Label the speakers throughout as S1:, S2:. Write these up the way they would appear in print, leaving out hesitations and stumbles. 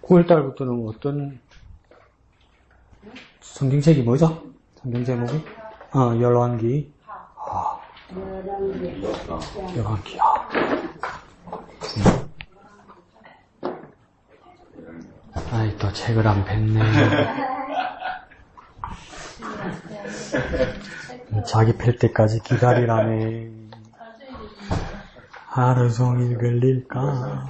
S1: (9월달부터는) 어떤 성경책이 뭐죠? 성경 제목이? 열왕기. 열왕기. 아이, 또 책을 안 뺐네. 자기 펼 때까지 기다리라네. 하루 종일 걸릴까?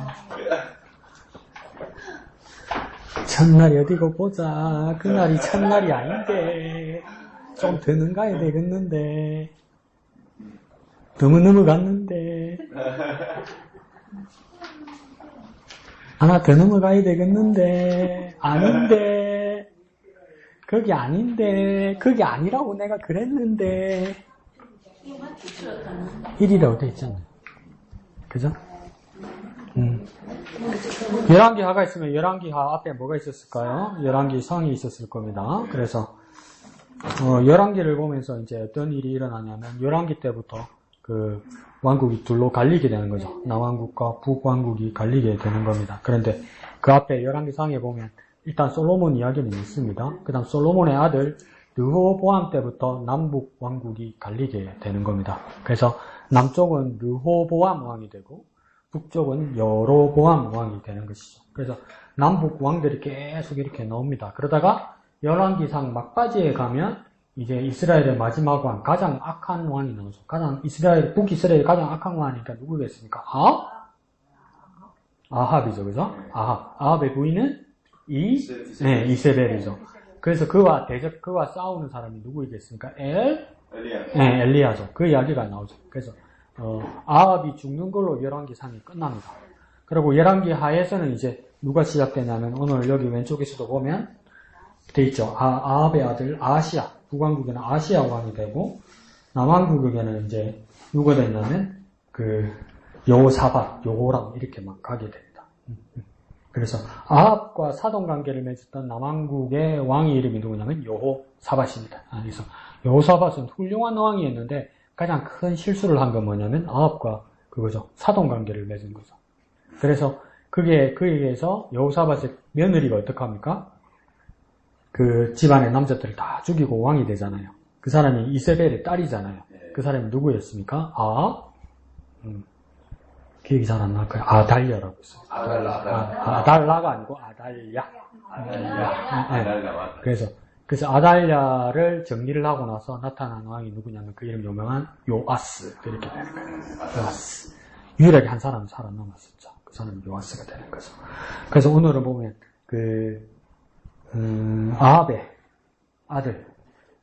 S1: 첫날이 어디고 보자. 그날이 첫날이 아닌데. 좀 더 넘가야 되겠는데. 너무 넘어갔는데. 하나 더 넘어가야 되겠는데. 아닌데. 거기 아닌데. 거기 아니라고 내가 그랬는데. 1이라고 돼 있잖아요. 그죠? 열왕기하가 있으면 열왕기하 앞에 뭐가 있었을까요? 열왕기 성이 있었을 겁니다. 그래서 열왕기를 보면서 이제 어떤 일이 일어나냐면 열왕기 때부터 그 왕국이 둘로 갈리게 되는 거죠. 남왕국과 북왕국이 갈리게 되는 겁니다. 그런데 그 앞에 열왕기 상에 보면 일단 솔로몬 이야기는 있습니다. 그 다음 솔로몬의 아들 르호보암 때부터 남북 왕국이 갈리게 되는 겁니다. 그래서 남쪽은 르호보암 왕이 되고 북쪽은 여로보암 왕이 되는 것이죠. 그래서 남북 왕들이 계속 이렇게 나옵니다. 그러다가 열왕기상 막바지에 가면 이제 이스라엘의 마지막 왕, 가장 악한 왕이 나오죠. 북이스라엘 가장 악한 왕이니까 누구겠습니까? 아합이죠. 그죠? 아합의 부인은 이세벨이죠. 그래서 그와 싸우는 사람이 누구이겠습니까? 엘리야죠. 그 이야기가 나오죠. 그래서 아합이 죽는 걸로 열왕기상이 끝납니다. 그리고 열왕기 하에서는 이제 누가 시작되냐면 오늘 여기 왼쪽에서도 보면 돼 있죠. 아합의 아들 아시아, 북왕국에는 아시아 왕이 되고 남왕국에는 이제 누가 됐냐면 그 여호사밧, 여호람 이렇게 막 가게 됩니다. 그래서 아합과 사돈 관계를 맺었던 남왕국의 왕의 이름이 누구냐면 여호사밧입니다. 그래서 여호사밧은 훌륭한 왕이었는데 가장 큰 실수를 한 건 뭐냐면 아합과 그거죠. 사돈 관계를 맺은 거죠. 그래서 그에 의해서 여호사밧의 며느리가 어떡합니까? 그 집안의 남자들을 다 죽이고 왕이 되잖아요. 그 사람이 이세벨의 딸이잖아요. 그 사람이 누구였습니까? 기억이 잘 안 날까요? 아달랴라고 했어요. 아달라가 아니고 아달랴. 그래서 아달랴를 정리를 하고 나서 나타난 왕이 누구냐면 그 이름 유명한 요아스 이렇게 되는 거예요. 요아스. 유일하게 한 사람은 살아남았었죠. 그 사람이 요아스가 되는 거죠. 그래서 오늘은 보면 아합의 아들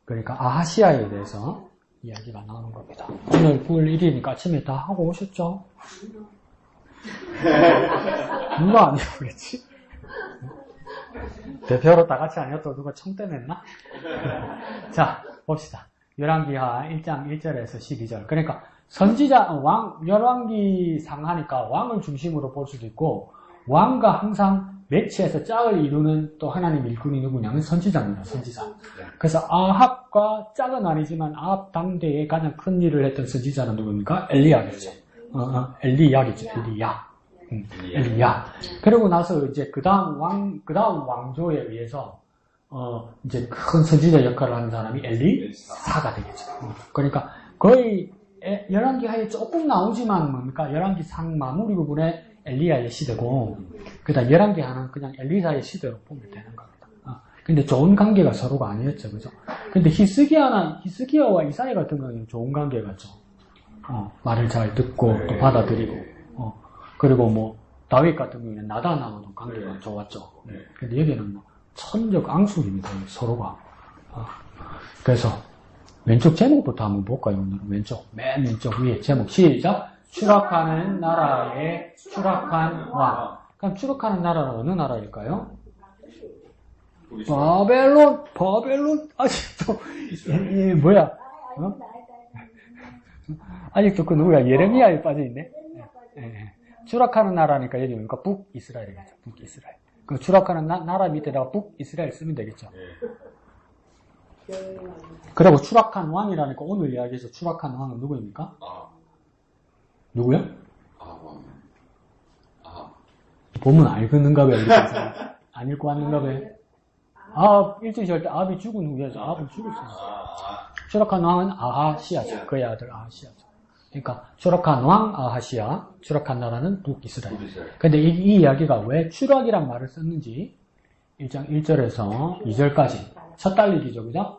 S1: 그러니까 아하시아에 대해서 이야기가 나오는 겁니다. 오늘 9월 1일이니까 아침에 다 하고 오셨죠? 누가 안 해보겠지? 대표로 다 같이 아니었던 누가 청대 냈나? 자, 봅시다. 열왕기하 1장 1절에서 12절. 그러니까 선지자, 열왕기 상하니까 왕을 중심으로 볼 수도 있고, 왕과 항상 매치해서 짝을 이루는 또 하나님 일꾼이 누구냐면 선지자입니다. 선지자. 그래서 아합과 짝은 아니지만 아합 당대에 가장 큰 일을 했던 선지자는 누굽니까? 엘리야겠죠. 엘리야겠죠. 엘리야. 그러고 나서 이제 그 다음 왕조에 의해서 이제 큰 선지자 역할을 하는 사람이 엘리사가 되겠죠. 그러니까 거의 열왕기 하에 조금 나오지만 뭡니까? 열왕기 상 마무리 부분에 엘리야의 시대고, 그 다음 열왕기 하는 그냥 엘리사의 시대로 보면 되는 겁니다. 근데 좋은 관계가 서로가 아니었죠, 그죠? 근데 히스기야와 이사야 같은 경우는 좋은 관계가죠. 말을 잘 듣고 또 받아들이고, 그리고 뭐 다윗 같은 경우는 나단하고도 관계가 좋았죠. 근데 여기는 뭐 천적 앙숙입니다, 서로가. 그래서 왼쪽 제목부터 한번 볼까요? 오늘 맨 왼쪽 위에 제목 시작. 추락하는 나라의 추락한 왕. 그럼 추락하는 나라는 어느 나라일까요? 바벨론, 아직도, 뭐야? 아직도 그 누구야? 예레미야에 빠져있네? 추락하는 나라니까 여기 뭡니까? 북이스라엘이겠죠. 북이스라엘. 그 추락하는 나라 밑에다가 북이스라엘 쓰면 되겠죠. 그리고 추락한 왕이라니까 오늘 이야기에서 추락한 왕은 누구입니까? 누구요? 보면 알겠는가 봐. 이렇게 안 읽고 왔는가 봐. 일찍 잘 때 아합이 죽은 후에 아합은 죽었어요. 추락한 왕은 아하시아죠. 그의 아들 아하시아죠. 그러니까 추락한 왕 아하시아, 추락한 나라는 북이스라엘. 근데 이 이야기가 왜 추락이란 말을 썼는지 1장 1절에서 2절까지 첫 달리기죠. 그죠?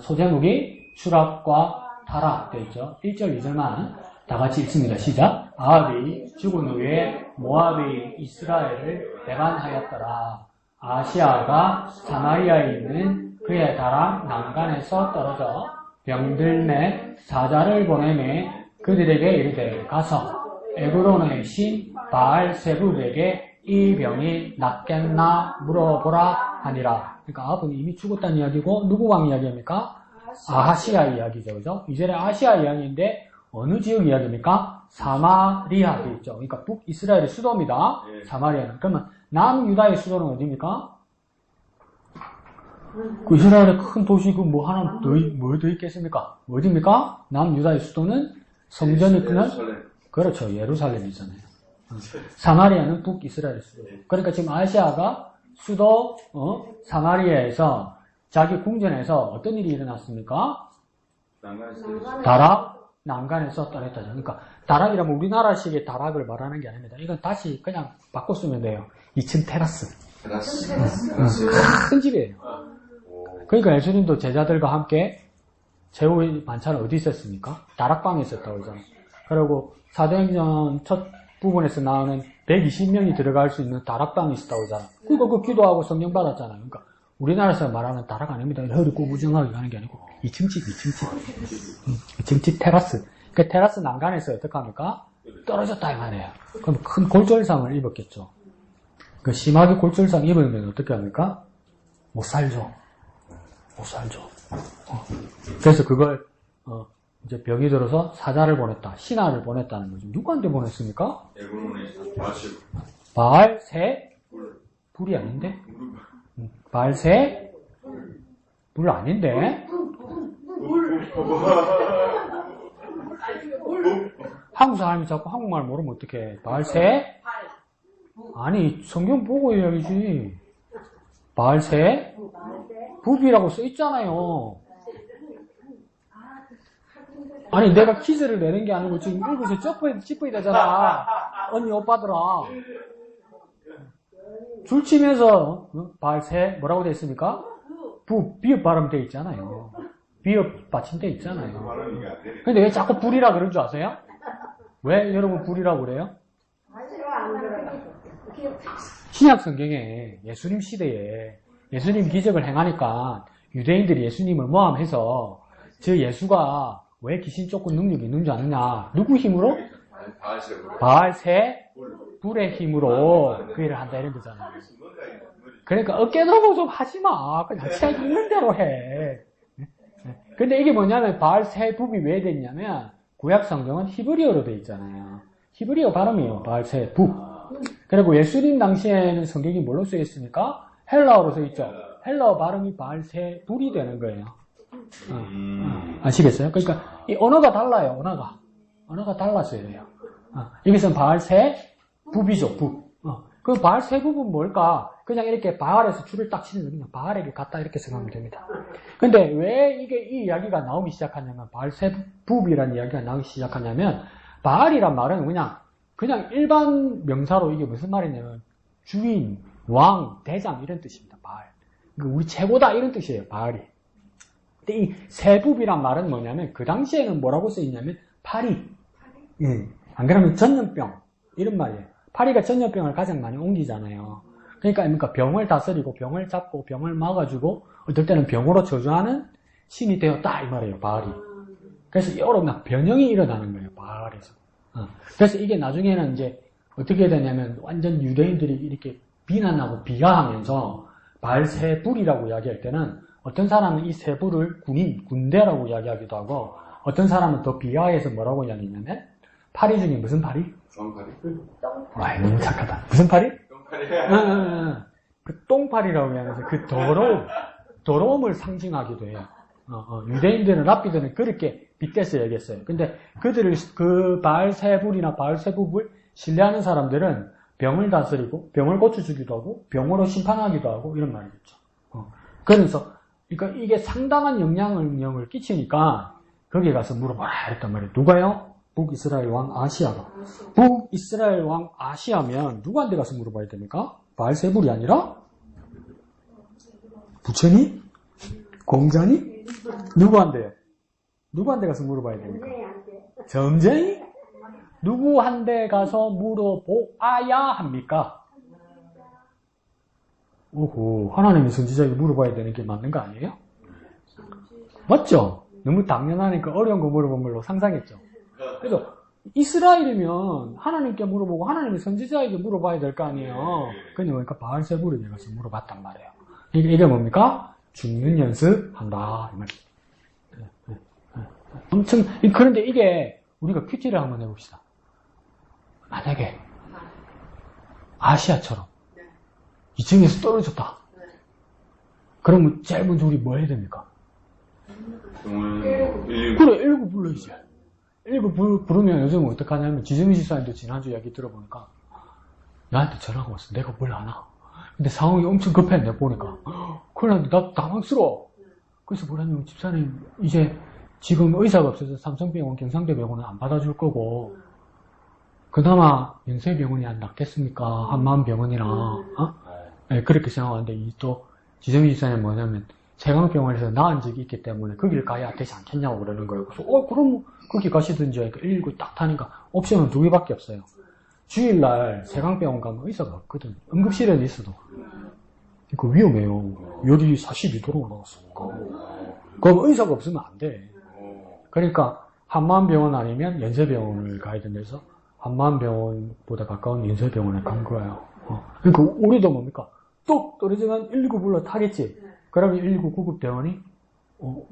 S1: 소제목이 추락과 타락 되어 있죠. 1절, 2절만 다 같이 읽습니다. 시작. 아합이 죽은 후에 모압이 이스라엘을 배반하였더라. 아시아가 사마리아에 있는 그의 다락 난간에서 떨어져 병들매 사자를 보내매 그들에게 이르되 가서 에브론의 신 바알세불에게 이 병이 낫겠나 물어보라 하니라. 그러니까 아합은 이미 죽었다는 이야기고 누구 왕 이야기입니까? 아하시아 이야기죠. 그죠? 이전에 아시아 이야기인데 어느 지역 이야기입니까? 사마리아 돼 있죠. 그러니까 북이스라엘의 수도입니다. 사마리아는. 그러면 남유다의 수도는 어디입니까? 그 이스라엘의 큰 도시 그 뭐 하나 더 있겠습니까? 어디입니까? 남유다의 수도는 성전이 있는 그렇죠. 예루살렘이잖아요. 사마리아는 북이스라엘의 수도. 그러니까 지금 아시아가 수도 사마리아에서 자기 궁전에서 어떤 일이 일어났습니까? 다락 난간에서 떨어졌다. 그러니까 다락이라면 우리나라식의 다락을 말하는 게 아닙니다. 이건 다시 그냥 바꿔 쓰면 돼요. 2층 테라스. 큰 집이에요. 그러니까 예수님도 제자들과 함께 제후의 만찬을 어디 있었습니까? 다락방에 있었다고 하잖아요. 그리고 사도행전 첫 부분에서 나오는 120명이 들어갈 수 있는 다락방이 있었다고 하잖아요. 그거 그 기도하고 성령 받았잖아요. 그러니까 우리나라에서 말하는 다락 아닙니다. 허리 꼬부정하게 하는 게 아니고 2층집. 2층집 테라스. 그 테라스 난간에서 어떡합니까? 떨어졌다 이 말이에요. 그럼 큰 골절상을 입었겠죠. 그 심하게 골절상 입으면 어떻게 합니까? 못 살죠. 그래서 그걸 이제 병이 들어서 사자를 보냈다. 신하를 보냈다는 거죠. 누구한테 보냈습니까? 바알세불이 아닌데? 바알세불 아닌데? 한국 사람이 자꾸 한국말 모르면 어떡해. 바알세? 아니, 성경 보고 해야지. 바알세? 붓이라고 써 있잖아요. 아니, 내가 퀴즈를 내는 게 아니고 지금 읽어서 짚어야 되잖아. 언니, 오빠들아. 줄 치면서, 바알세, 뭐라고 되어 있습니까? 비읍 발음되어 있잖아요. 비읍 받침되어 있잖아요. 근데 왜 자꾸 불이라 그런 줄 아세요? 왜 여러분 불이라고 그래요? 신약 성경에 예수님 시대에 예수님 기적을 행하니까 유대인들이 예수님을 모함해서 저 예수가 왜 귀신 쫓고 능력이 있는 줄 아느냐. 누구 힘으로? 바알세 불의 힘으로 그 일을 한다 이런 거잖아요. 그러니까 어깨 너무 좀 하지 마. 그냥 제가 있는 대로 해. 근데 이게 뭐냐면 바알세불이 왜 됐냐면 구약 성경은 히브리어로 돼 있잖아요. 히브리어 발음이에요. 바알세불. 그리고 예수님 당시에는 성경이 뭘로 쓰여 있습니까? 헬라어로 써 있죠. 헬라어 발음이 바알세불이 되는 거예요. 아시겠어요? 그러니까 이 언어가 달라요. 언어가 달라서야 돼요. 여기서는 바알세불이죠. 그 바알세불은 뭘까? 그냥 이렇게 바알에서 줄을 딱 치는 거 그냥 바알에게 갔다 이렇게 생각하면 됩니다. 근데 왜 이 이야기가 나오기 시작하냐면 바알세불이라는 이야기가 나오기 시작하냐면 바알이란 말은 그냥 일반 명사로 이게 무슨 말이냐면 주인, 왕, 대장 이런 뜻입니다. 바알. 우리 최고다 이런 뜻이에요. 바알이. 근데 이 세불이란 말은 뭐냐면 그 당시에는 뭐라고 쓰이냐면 파리. 안 그러면 전염병 이런 말이에요. 파리가 전염병을 가장 많이 옮기잖아요. 그러니까 병을 다스리고 병을 잡고 병을 막아주고 어떨 때는 병으로 저주하는 신이 되었다 이 말이에요. 바알이. 그래서 여러 변형이 일어나는 거예요. 바알에서. 그래서 이게 나중에는 이제 어떻게 되냐면 완전 유대인들이 이렇게 비난하고 비하하면서 바알세불이라고 이야기할 때는 어떤 사람은 이 세불을 군대라고 이야기하기도 하고 어떤 사람은 더 비하해서 뭐라고 이야기하냐면 파리 중에 무슨 파리?
S2: 똥파리.
S1: 와, 너무 착하다. 무슨 파리?
S2: 똥파리.
S1: 그 똥파리라고 하면서 그 더러움을 상징하기도 해요. 유대인들은 랍비들은 그렇게 빗대서 얘기했어요. 근데 그들을 그 바알세불이나 바알세부를 신뢰하는 사람들은 병을 다스리고 병을 고쳐주기도 하고 병으로 심판하기도 하고 이런 말이겠죠. 그래서 그러니까 이게 상당한 영향을 끼치니까 거기에 가서 물어봐라 했단 말이에요. 누가요? 북이스라엘 왕 아시아가. 북이스라엘 왕 아시아면 누구한테 가서 물어봐야 됩니까? 바알세불이 아니라 부처님? 공자님? 누구한테요? 누구한테 가서 물어봐야 됩니까? 점쟁이? 누구한테 가서 물어보아야 합니까? 오호, 하나님의 선지자에게 물어봐야 되는 게 맞는 거 아니에요? 맞죠? 너무 당연하니까 어려운 거 물어본 걸로 상상했죠. 그래서 이스라엘이면 하나님께 물어보고 하나님의 선지자에게 물어봐야 될 거 아니에요. 그러니까 바알세불에게 가서 물어봤단 말이에요. 이게 뭡니까? 죽는 연습한다. 이 말이죠. 엄청, 그런데 이게 우리가 큐티를 한번 해봅시다. 만약에 아시아처럼 2층에서 떨어졌다. 그러면 제일 먼저 우리 뭐 해야 됩니까? 그래, 119 불러야지. 119 부르면 요즘은 어떡하냐면 지정희 집사님도 지난주 이야기 들어보니까 나한테 전화가 왔어. 내가 뭘 아나? 근데 상황이 엄청 급해. 내가 보니까 큰일 났는데 나 당황스러워. 그래서 뭐라냐면 집사님 이제 지금 의사가 없어서 삼성병원 경상대병원은 안 받아줄 거고 그나마 연세병원이 안 낫겠습니까? 한마음병원이랑 네, 그렇게 생각하는데 또 지정희 집사님 뭐냐면 세강병원에서 나은 적이 있기 때문에 거기를 가야 되지 않겠냐고 그러는 거예요. 그래서 그럼 거기 가시든지 하니까 119 딱 타니까 옵션은 2개밖에 없어요. 주일날 세강병원 가면 의사가 없거든. 응급실에는 있어도. 그러니까 위험해요. 열이 42도로 올라갔으니까. 그럼 의사가 없으면 안 돼. 그러니까 한마음병원 아니면 연세병원을 가야 된다해서 한마음병원보다 가까운 연세병원에 간 거예요. 그러니까 우리도 뭡니까? 뚝 떨어지면 119 불러 타겠지. 그러면 119 구급대원이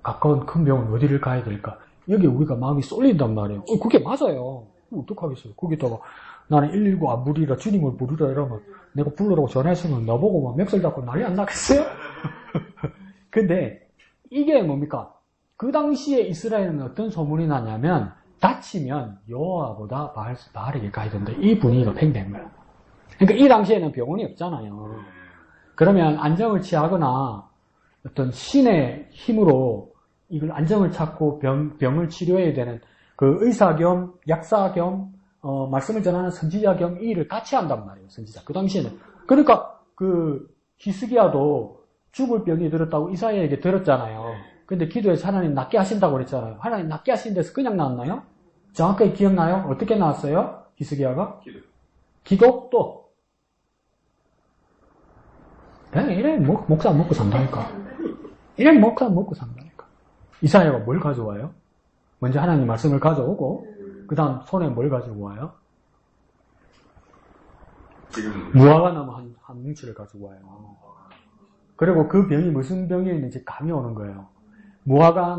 S1: 가까운 큰 병원 어디를 가야 될까? 여기 우리가 마음이 쏠린단 말이에요. 그게 맞아요. 어떡하겠어요. 거기다가 나는 119 안 부르라 주님을 부르라 이러면 내가 부르라고 전화했으면 나보고 막 멱살 잡고 난리 안 나겠어요? 근데 이게 뭡니까? 그 당시에 이스라엘은 어떤 소문이 나냐면 다치면 여호와보다 바알에게 가야 된다. 이 분위기가 팽배한 거예요. 그러니까 이 당시에는 병원이 없잖아요. 그러면 안정을 취하거나 어떤 신의 힘으로 이걸 안정을 찾고 병을 치료해야 되는 그 의사 겸 약사 겸 말씀을 전하는 선지자 겸 이 일을 같이 한단 말이에요. 선지자. 그 당시에는. 그러니까 그 히스기야도 죽을 병이 들었다고 이사야에게 들었잖아요. 근데 기도해서 하나님 낫게 하신다고 그랬잖아요. 하나님 낫게 하신 데서 그냥 나왔나요? 정확하게 기억나요? 어떻게 나왔어요? 히스기야가? 기도 또. 그냥 이래 목사 안 먹고 산다니까. 이래 목사 안 먹고 산다니까. 이사야가 뭘 가져와요? 먼저 하나님 말씀을 가져오고 그 다음 손에 뭘 가지고 와요? 무화과나무 한 뭉치를 가지고 와요. 그리고 그 병이 무슨 병이 있는지 감이 오는 거예요. 무화과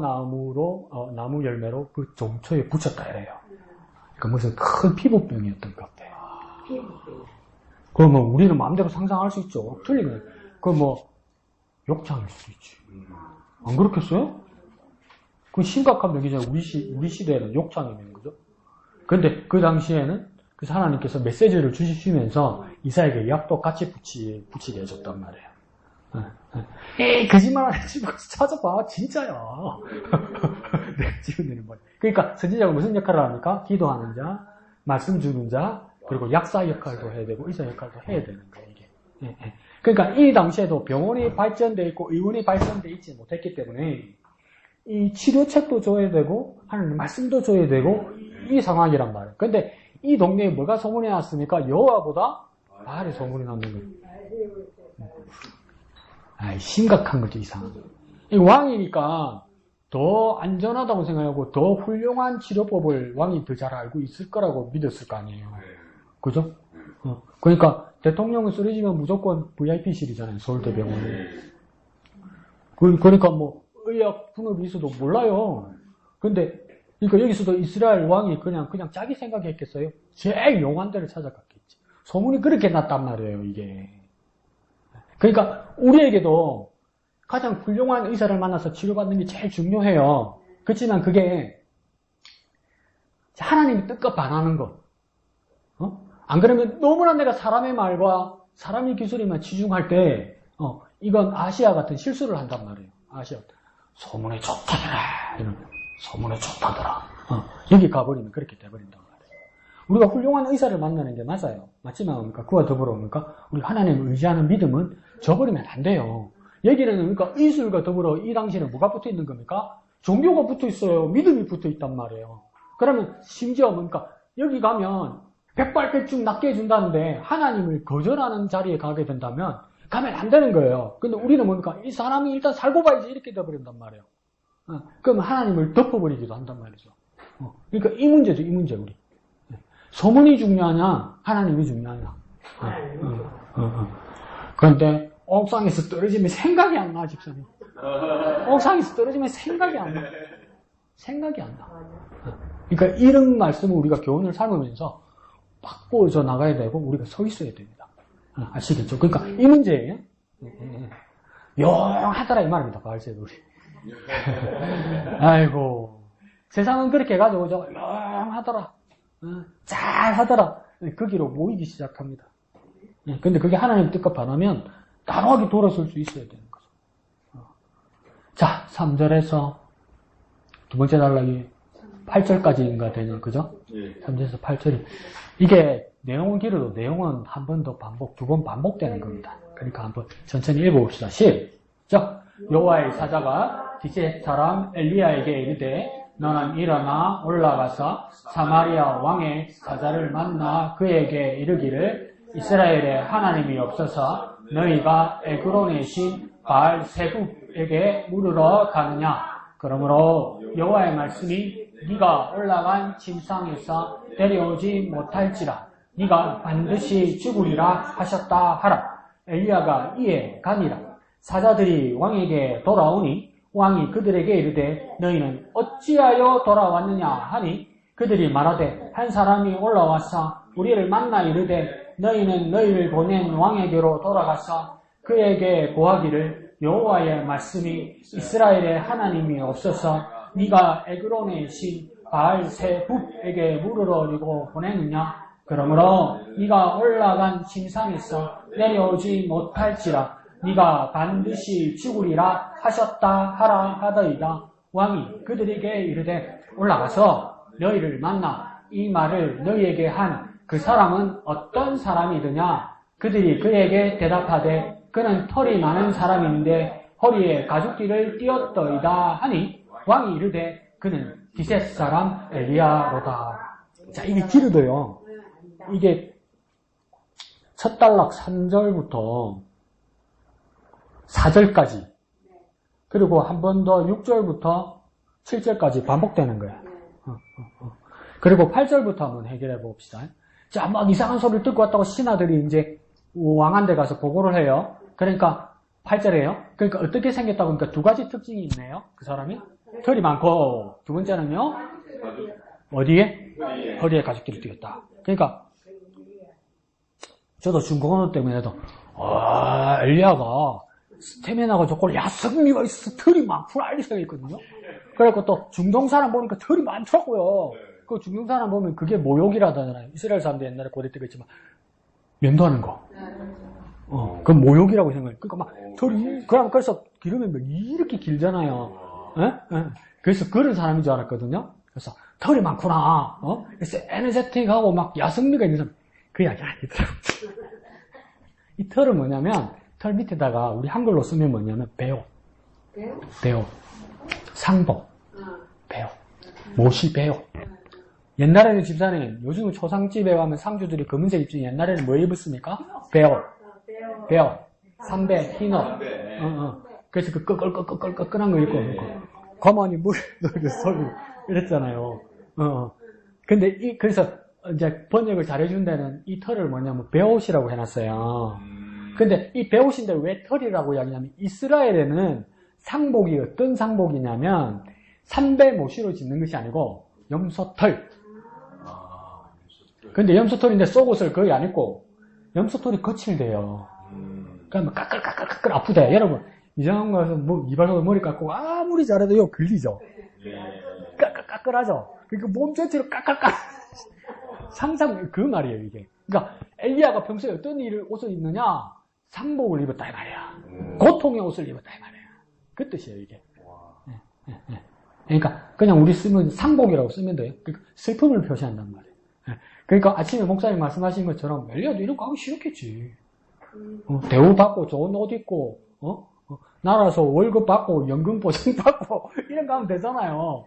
S1: 나무 열매로 그 종초에 붙였다 이래요. 그러니까 무슨 큰 피부병이었던 것 같아요. 그러면 우리는 마음대로 상상할 수 있죠. 틀리면 욕창일 수도 있지. 안 그렇겠어요? 그 심각한 병이잖아요. 우리 시대에는 욕창이면 그죠? 근데 그 당시에는 그 하나님께서 메시지를 주시면서 이사야에게 약도 같이 붙이게 해줬단 말이에요. 에이, 거짓말 안 하지 말고 찾아봐. 진짜야. 내가 지어내는 거야. 그러니까 선지자가 무슨 역할을 합니까? 기도하는 자, 말씀 주는 자, 그리고 약사 역할도 해야 되고 의사 역할도 해야 되는 거예요. 이게. 그러니까 이 당시에도 병원이 발전되어 있고 의원이 발전되어 있지 못했기 때문에 이 치료책도 줘야 되고 하나님 말씀도 줘야 되고 이 상황이란 말이에요. 근데 이 동네에 뭐가 소문이 났습니까? 여호와보다 바알이 소문이 났는 거예요. 심각한 거죠, 이상. 왕이니까 더 안전하다고 생각하고 더 훌륭한 치료법을 왕이 더 잘 알고 있을 거라고 믿었을 거 아니에요. 그죠? 그러니까 대통령은 쓰러지면 무조건 VIP실이잖아요, 서울대병원에. 그러니까 의학 분업이 있어도 몰라요. 근데 그러니까 여기서도 이스라엘 왕이 그냥 자기 생각했겠어요? 제일 용한 데를 찾아갔겠지. 소문이 그렇게 났단 말이에요, 이게. 그러니까 우리에게도 가장 훌륭한 의사를 만나서 치료받는 게 제일 중요해요. 그렇지만 그게 하나님의 뜻과 반하는 거. 안 그러면 너무나 내가 사람의 말과 사람의 기술에만 치중할 때, 이건 아시아 같은 실수를 한단 말이에요. 아시아. 소문에 좋다더라. 이런, 소문에 좋다더라. 여기 가버리면 그렇게 돼버린단 말이에요. 우리가 훌륭한 의사를 만나는 게 맞아요. 맞지만 뭡니까? 그와 더불어 뭡니까? 우리 하나님을 의지하는 믿음은 저버리면 안 돼요. 여기는 그러니까 이술과 더불어 이 당시에는 뭐가 붙어 있는 겁니까? 종교가 붙어 있어요. 믿음이 붙어 있단 말이에요. 그러면 심지어 뭡니까? 여기 가면 백발백중 낫게 해준다는데 하나님을 거절하는 자리에 가게 된다면 가면 안 되는 거예요. 근데 우리는 뭡니까? 이 사람이 일단 살고 봐야지 이렇게 돼버린단 말이에요. 그럼 하나님을 덮어버리기도 한단 말이죠. 그러니까 이 문제죠, 이 문제 우리. 소문이 중요하냐, 하나님이 중요하냐. 그런데 옥상에서 떨어지면 생각이 안 나, 집사님. 옥상에서 떨어지면 생각이 안 나. 생각이 안 나. 그러니까 이런 말씀을 우리가 교훈을 삼으면서 바꿔서 나가야 되고 우리가 서 있어야 됩니다. 아시겠죠? 그러니까 이 문제예요. 용하더라 이 말입니다. 바알세불이. 아이고 세상은 그렇게 해가지고 용하더라, 잘하더라 거기로 모이기 시작합니다. 근데 그게 하나님 뜻과 반하면 단호하게 돌아설 수 있어야 되는 거죠. 자, 3절에서 두 번째 단락이 8절까지인가 되냐, 그죠? 3절에서 8절이. 이게 내용은 길어도 내용은 한 번 더 두 번 반복되는 겁니다. 그러니까 한번 천천히 읽어봅시다. 시작! 여호와의 사자가 디셋 사람 엘리야에게 이르되 너는 일어나 올라가서 사마리아 왕의 사자를 만나 그에게 이르기를 이스라엘에 하나님이 없어서 너희가 에그론의 신 바알세붑에게 물으러 가느냐. 그러므로 여호와의 말씀이 네가 올라간 침상에서 데려오지 못할지라 네가 반드시 죽으리라 하셨다 하라. 엘리야가 이에 가니라. 사자들이 왕에게 돌아오니 왕이 그들에게 이르되 너희는 어찌하여 돌아왔느냐 하니 그들이 말하되 한 사람이 올라와서 우리를 만나 이르되 너희는 너희를 보낸 왕에게로 돌아가서 그에게 고하기를 여호와의 말씀이 이스라엘에 하나님이 없어서 네가 에그론의 신 바알세붑에게 물으러리고 보내느냐. 그러므로 네가 올라간 침상에서 내려오지 못할지라 네가 반드시 죽으리라 하셨다 하라 하더이다. 왕이 그들에게 이르되 올라가서 너희를 만나 이 말을 너희에게 한 그 사람은 어떤 사람이더냐. 그들이 그에게 대답하되 그는 털이 많은 사람인데 허리에 가죽띠를 띄었더이다 하니 왕이 이르되 그는 디셋 사람 엘리야로다. 자, 이게 길어도요. 이게 첫 단락 3절부터 4절까지 그리고 한 번 더 6절부터 7절까지 반복되는 거예요. 그리고 8절부터 한번 해결해 봅시다. 자, 막 이상한 소리를 듣고 왔다고 신하들이 이제 왕한테 가서 보고를 해요. 그러니까 8절에요. 그러니까 어떻게 생겼다고 하니까 두 가지 특징이 있네요. 그 사람이 털이 많고 두 번째는요. 어디에? 허리에 가죽띠를 띄었다. 그러니까 저도 중고등어 때문에 해도 엘리야가 스태미나가 좋고 야성미가 있어 털이 많구나 이렇게 생각했거든요. 그래갖고 또 중동 사람 보니까 털이 많더라고요. 그 중동 사람 보면 그게 모욕이라잖아요. 이스라엘 사람도 옛날에 고대 때가 있지만 면도하는 거. 그건 모욕이라고 생각해요. 그러니까 막 털이 그래서 기르면 이렇게 길잖아요. 그래서 그런 사람인 줄 알았거든요. 그래서 털이 많구나. 그래서 에너제틱하고 막 야성미가 있는 사람. 그 이야기 아니더라고요. 이 털은 뭐냐면 털 밑에다가 우리 한글로 쓰면 뭐냐면 배옷. 배옷. 상복. 배옷. 못이 배옷. 옛날에는 집사님, 요즘은 초상집에 가면 상주들이 검은색 입지 옛날에는 뭐 입었습니까? 배옷. 배옷. 삼배, 흰옷. 그래서 그 끄끌끄끌끄끌한 거 입고, 거머니 물 소리 이랬잖아요. 근데 그래서 이제 번역을 잘해준 데는 이 털을 뭐냐면 배옷이라고 해놨어요. 근데 이 배옷인데 왜 털이라고 이야기하냐면 이스라엘에는 상복이 어떤 상복이냐면 삼배 모시로 짓는 것이 아니고 염소털. 근데 염소털인데 속옷을 거의 안 입고 염소털이 거칠대요. 그러니까 까끌까끌까끌 아프대. 여러분 이상한 거에서 뭐 이발소로 머리 깎고 아무리 잘해도 이거 걸리죠. 까끌까끌하죠. 그러니까 몸 전체로 까끌까 상상 그 말이에요 이게. 그러니까 엘리야가 평소에 어떤 옷을 입느냐? 상복을 입었다 이 말이야. 고통의 옷을 입었다 이 말이야. 그 뜻이에요 이게. 그러니까 그냥 우리 쓰면 상복이라고 쓰면 돼요. 그러니까 슬픔을 표시한단 말이에요. 그러니까 아침에 목사님 말씀하신 것처럼 엘리야도 이런 거 하기 싫었겠지. 대우받고 좋은 옷 입고 나라서 월급 받고 연금 보장 받고 이런 거 하면 되잖아요.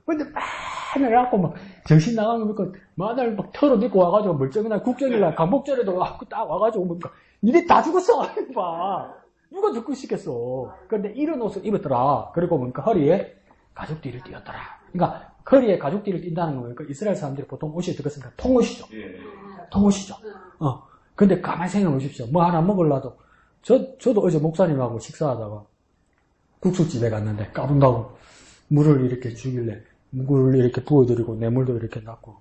S1: 근데 맨날 해갖고 막 정신 나가는 거니까 맨날 막 털어내고 와가지고 멀쩡한 국정일날 광복절에도 딱 와가지고 보니까 니네 다 죽었어. 봐. 누가 듣고 싶겠어. 근데 이런 옷을 입었더라. 그리고 보니까 허리에 가죽띠를 띄었더라. 그러니까 허리에 가죽띠를 띈다는 거 보니까 이스라엘 사람들이 보통 옷이 어떻겠습니까? 통옷이죠. 통옷이죠. 근데 가만히 생각해 보십시오. 뭐 하나 먹으려도 저도 어제 목사님하고 식사하다가 국수집에 갔는데 까분다고 물을 이렇게 주길래 물을 이렇게 부어드리고 뇌물도 이렇게 놨고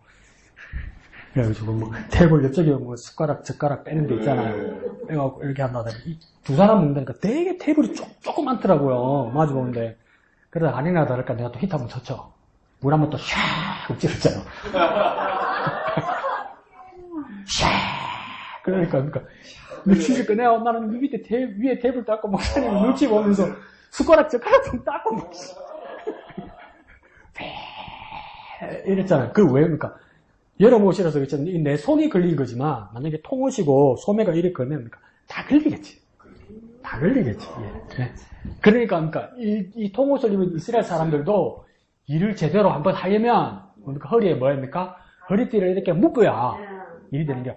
S1: 그래가지고 뭐 테이블 옆쪽에 뭐 숟가락 젓가락 빼는 데 있잖아요. 빼갖고 이렇게 한다더니 두 사람 먹는다니까 되게 테이블이 조금 많더라고요. 마주 보는데 그러다 아니나 다를까 내가 또 히트 한번 쳤죠. 물 한번 또 샥 엎질렀잖아요. 샥 그러니까 눈치를 꺼내요. 나는 밑에 위에 테이블 닦고 목사님 눈치 보면서 숟가락 젓가락 좀 닦고 이랬잖아요. 그 왜 그러니까 여러 옷이라서 그렇잖아요. 내 손이 걸린 거지만 만약에 통옷이고 소매가 이렇게 걸면 다 걸리겠지. 다 걸리겠지. 예. 그러니까 이 통옷을 입은 이스라엘 사람들도 일을 제대로 한번 하려면 그러니까 허리에 뭐입니까? 허리띠를 이렇게 묶어야 일이 되는 게.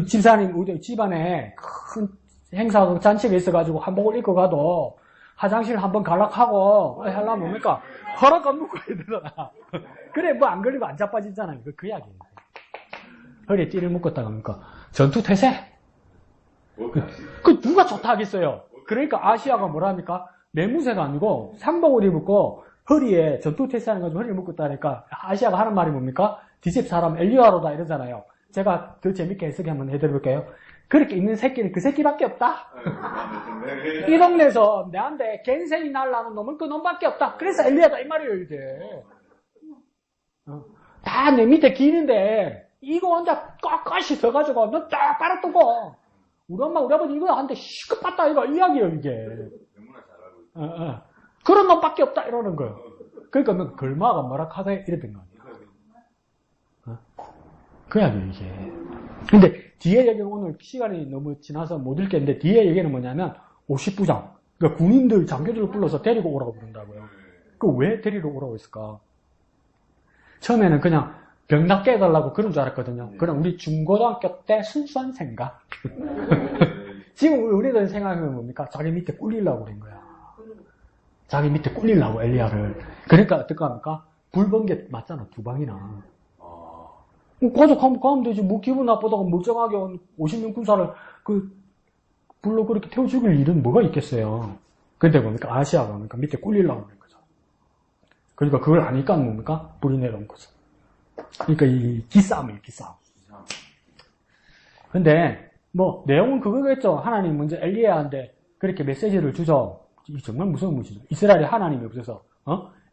S1: 집사님 우리 집안에 큰 행사 잔치가 있어가지고 한복을 입고 가도 화장실 한번 갈락하고 하려면 뭡니까? 허락 안 묶어야 되잖아. 그래 뭐 안 걸리고 안 자빠지잖아요. 그 이야기예요. 허리에 띠를 묶었다가 뭡니까? 전투 태세? 그 누가 좋다 하겠어요? 그러니까 아시아가 뭐랍니까? 내무새가 아니고 상복을 입고 허리에 전투 태세하는 가지고 허리를 묶었다니까 아시아가 하는 말이 뭡니까? 디셉 사람 엘리야로다 이러잖아요. 제가 더 재밌게 해석이 한번 해드려볼게요. 그렇게 있는 새끼는 그 새끼밖에 없다. 이 동네에서 내한테 갠생이 날라는 놈은 그 놈밖에 없다. 그래서 엘리야다 이 말이에요 이게. 다 내 밑에 기는데 이거 혼자 꽉꽉이 서가지고 너 딱 빨아뜨고 우리 엄마 우리 아버지 이거 한테 시급 봤다 이거 이야기예요 이게. 그런 놈밖에 없다 이러는 거예요. 그러니까 너 걸마가 뭐라 하다 이랬던 거 아니야. 그 이야기예요 이게. 근데 뒤에 얘기는 오늘 시간이 너무 지나서 못 읽겠는데 뒤에 얘기는 뭐냐면 50부장 그러니까 군인들 장교들을 불러서 데리고 오라고 부른다고요. 그 왜 데리러 오라고 했을까? 처음에는 그냥 병납게 해달라고 그런 줄 알았거든요. 그럼 우리 중고등학교 때 순수한 생각. 지금 우리들 생각하면 뭡니까? 자기 밑에 꿀리려고 그런 거야. 자기 밑에 꿀리려고 엘리야를. 그러니까 어떡 합니까? 불번개 맞잖아 2방이나. 가족하면 가면 되지. 뭐 기분 나쁘다고 멀쩡하게 50명 군사를 불로 그렇게 태워 죽일 일은 뭐가 있겠어요. 근데 뭡니까? 아시아가 뭡니까? 밑에 꿀리려고 그런 거죠. 그러니까 그걸 아니까 뭡니까? 불이 내려온 거죠. 그러니까 이 기싸움이에요, 기싸움. 근데 뭐 내용은 그거겠죠. 하나님 먼저 엘리야한테 그렇게 메시지를 주죠. 이게 정말 무서운 것이죠. 이스라엘에 하나님이 없어서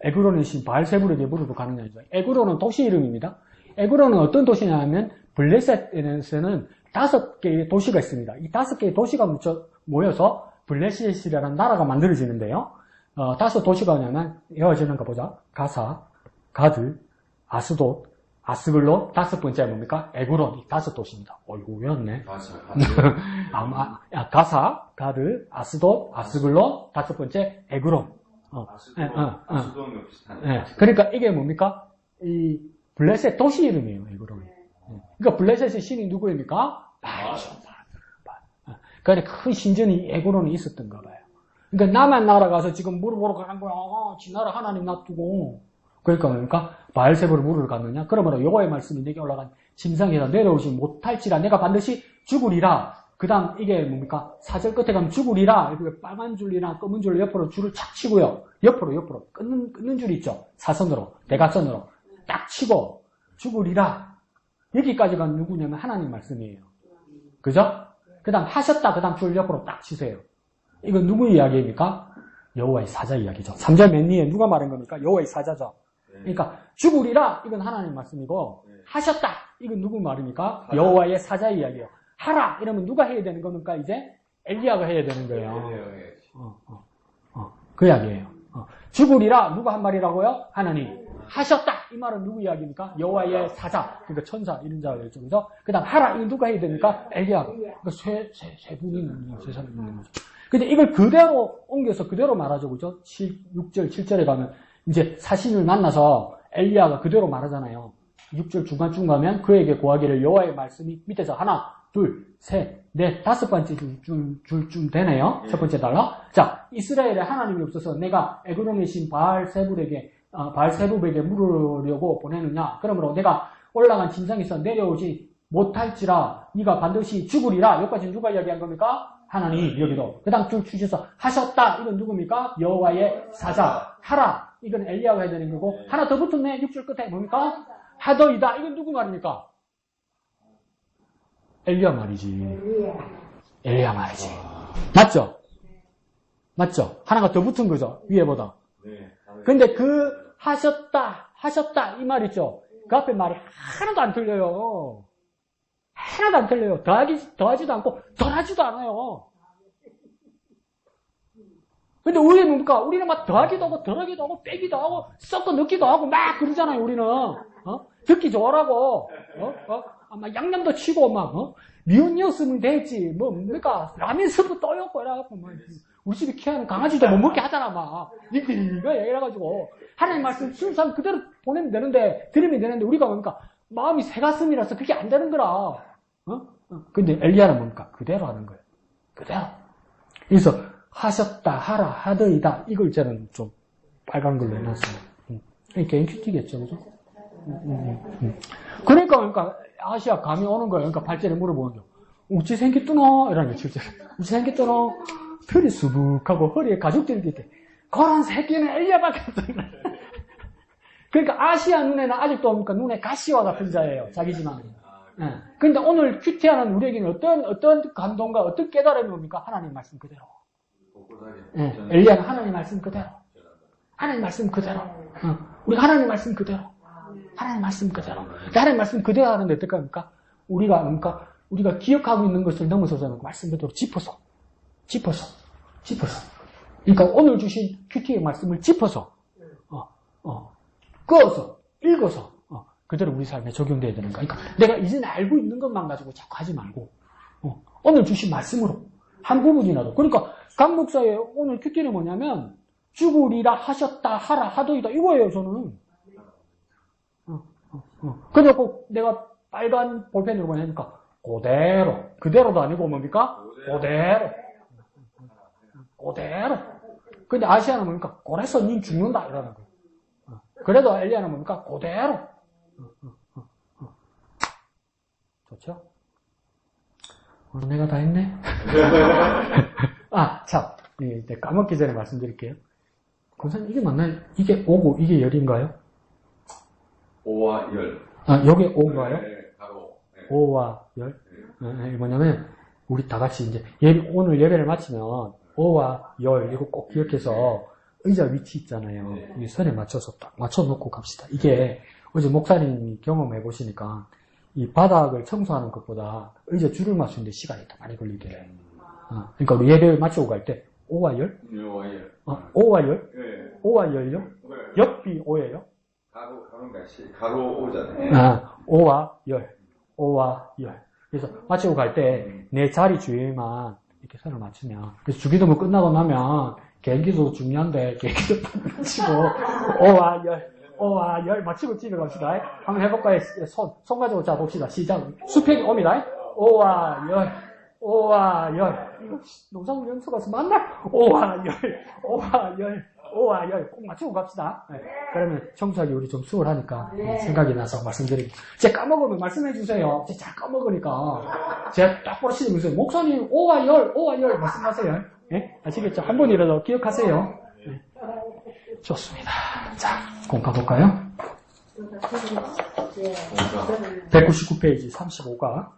S1: 에그론의 신 바알세불에게 무릎을 가느냐. 에그론은 도시 이름입니다. 에그론은 어떤 도시냐 하면 블레셋에서는 5개의 도시가 있습니다. 이 5개의 도시가 모여서 블레셋이라는 나라가 만들어지는데요. 5도시가 뭐냐면 이어지는가 보자. 가사, 가드, 아스돗, 아스글론, 5번째 뭡니까? 에그론, 이 5도시입니다. 어이구, 외웠네. 가사, 가드, 아스돗, 아스글론, 5번째 에그론.
S2: 아스돈은 비슷하네.
S1: 그러니까 이게 뭡니까? 이 블레셋 도시 이름이에요, 에그론이. 그러니까 블레셋의 신이 누구입니까? 바알이죠. 그러니까 큰 신전이 에그론이 있었던가 봐요. 그러니까 남한 나라 가서 지금 물어보러 가는 거야. 지 나라 하나님 놔두고. 그러니까 뭡니까? 바알세불을 물으러 갔느냐? 그러므로 여호와의 말씀이 내게 올라간 침상에다 내려오지 못할지라 내가 반드시 죽으리라. 그 다음 이게 뭡니까? 4절 끝에 가면 죽으리라. 빨간 줄이나 검은 줄로 옆으로 줄을 착 치고요. 옆으로 끊는 줄이 있죠. 사선으로, 대각선으로 딱 치고 죽으리라. 여기까지가 누구냐면 하나님 말씀이에요. 그죠? 그 다음 하셨다. 그 다음 줄 옆으로 딱 치세요. 이건 누구 이야기입니까? 여호와의 사자 이야기죠. 3절 맨 위에 누가 말한 겁니까? 여호와의 사자죠. 그러니까 죽으리라 이건 하나님 말씀이고 하셨다 이건 누구 말입니까? 여호와의 사자 이야기예요. 하라 이러면 누가 해야 되는 겁니까? 이제 엘리야가 해야 되는 거예요. 그 이야기예요. 죽으리라 누가 한 말이라고요? 하나님. 하셨다 이 말은 누구 이야기입니까? 여호와의 사자, 그러니까 천사 이런 자였죠. 그죠? 그다음 하라 이거 누가 해야 됩니까? 엘리야가. 그러니까 세 분이 있는 세상에 있는 거죠. 근데 이걸 그대로 옮겨서 그대로 말하죠. 그죠? 6절, 7절에 가면 이제 사신을 만나서 엘리야가 그대로 말하잖아요. 6절 중간쯤 가면 그에게 고하기를 여호와의 말씀이 밑에서 하나, 둘, 셋, 넷, 다섯 번째 줄쯤 되네요. 첫 번째 달라. 자, 이스라엘에 하나님이 없어서 내가 에그론의 신 바알세불에게 물으려고 보내느냐. 그러므로 내가 올라간 진상에서 내려오지 못할지라 네가 반드시 죽으리라. 여기까지 누가 이야기한 겁니까? 하나님. 여기도 그 다음 줄 주셔서 하셨다. 이건 누굽니까? 여호와의 사자. 하라. 이건 엘리야가 해야 되는 거고 하나 더 붙었네. 6줄 끝에 뭡니까? 하더이다. 이건 누구 말입니까? 엘리야 말이지. 엘리야 말이지. 맞죠? 맞죠? 하나가 더 붙은 거죠. 위에보다. 근데 그 하셨다 이 말 있죠? 그 앞에 말이 하나도 안 틀려요. 하나도 안 틀려요. 더하지도 않고 덜하지도 않아요. 근데 우리는 뭡니까? 우리는 막 더하기도 하고 덜하기도 하고 빼기도 하고 섞어 넣기도 하고 막 그러잖아요. 우리는 듣기 좋으라고 막 양념도 치고 막 미운이었으면 됐지 뭡니까? 라면 스프 떠였고 이래갖고 막 우리 집에 키우는 강아지도 못 먹게 하잖아 막 이거 이래가지고 하나님 말씀 순수한 그대로 보내면 되는데 들으면 되는데 우리가 뭡니까? 마음이 새가슴이라서 그게 안 되는 거라. 근데 엘리야는 뭡니까? 그대로 하는 거예요. 그대로. 그래서 하셨다, 하라, 하더이다. 이걸 저는 좀 빨간 걸로 해놨어요. 개인 큐티겠죠, 그죠? 그러니까 아시아 감이 오는 거예요. 그러니까 발전에 물어보는 거. 어찌 생겼더노? 이러는 거, 실제로. 어찌 생겼더노? 털이 수북하고 허리에 가죽들이 이렇게. 그런 새끼는 엘리야밖에 없어요. 그러니까 아시아 눈에는 아직도 뭡니까? 눈에 가시와 같은 자예요. 자기지만. 그런데 오늘 큐티하는 우리에게는 어떤 감동과 어떤 깨달음이 옵니까? 하나님 말씀 그대로. 엘리야는 하나님 말씀 그대로. 하나님 말씀 그대로. 우리 하나님 말씀 그대로. 하나님 말씀 그대로. 하나님 말씀 그대로 하는데 어떡합니까? 우리가 기억하고 있는 것을 넘어서서 말씀 그대로 짚어서. 그러니까 오늘 주신 큐티의 말씀을 짚어서, 끄어서, 읽어서, 그대로 우리 삶에 적용돼야 되는 거야. 그러니까 내가 이전에 알고 있는 것만 가지고 자꾸 하지 말고, 오늘 주신 말씀으로 한 부분이라도. 그러니까 강 목사의 오늘 큐티는 뭐냐면 죽으리라 하셨다, 하라, 하더이다 이거예요. 저는. 근데 꼭 내가 빨간 볼펜으로 보내니까 그대로도 아니고 뭡니까? 그대로. 근데 아시아는 뭡니까? 고래서 니 죽는다 이러는 거예요. 그래도 엘리야는 뭡니까? 그대로. 좋죠? 오늘 내가 다 했네? 참. 까먹기 전에 말씀드릴게요. 검사님, 이게 맞나요? 이게 오고, 이게 열인가요?
S2: 오와 열.
S1: 여기 오인가요?
S2: 네, 바로. 네.
S1: 오와 열? 뭐냐면, 우리 다 같이 이제, 오늘 예배를 마치면, 오와 열, 이거 꼭 기억해서, 의자 위치 있잖아요. 이 선에 맞춰서 딱 맞춰놓고 갑시다. 이게, 어제 목사님이 경험해 보시니까, 이 바닥을 청소하는 것보다 의자 줄을 맞추는데 시간이 더 많이 걸리게 돼요. 그러니까 우리 예배를 마치고 갈 때, 오와 열?
S2: 오와 열.
S1: 오와 열?
S2: 네.
S1: 오와 열요? 옆이 오예요?
S2: 가로 오잖아요.
S1: 오와 열. 그래서 마치고 갈 때 내 자리 주위에만 이렇게 선을 맞추면, 그래서 주기도문 끝나고 나면 개인기도 중요한데 개인기도 마치고 오와 열 마치고 집에 갑시다. 한번 해볼까요? 손 가지고 자 봅시다. 시작. 수평이 옵니다. 오와 열. 이거 농사물 연수 가서 만나? 오와 열. 꼭 맞추고 갑시다. 그러면 청소하기 우리 좀 수월하니까 생각이 나서 말씀드립니다. 제가 까먹으면 말씀해 주세요. 제가 잘 까먹으니까. 제가 딱 보시면서 목사님 오와 열 말씀하세요. 네? 아시겠죠? 한 번이라도 기억하세요. 네. 좋습니다. 자, 공 가볼까요? 199페이지 35가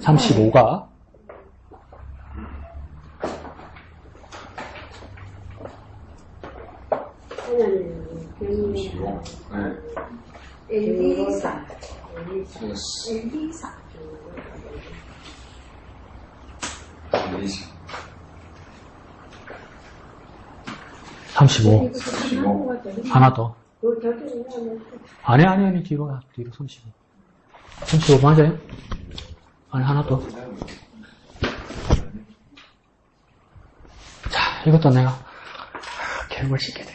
S1: 35가
S3: 하나님 경외하는
S2: 네.
S3: 엘리사
S2: 틀렸어.
S3: 엘리사
S1: 35. 하나 더.
S3: 그 결정을
S1: 아니, 뒤로 가. 뒤로 35. 35 맞아요? 아니, 하나 더. 자, 이것도 내가 계획을 시켜야 돼.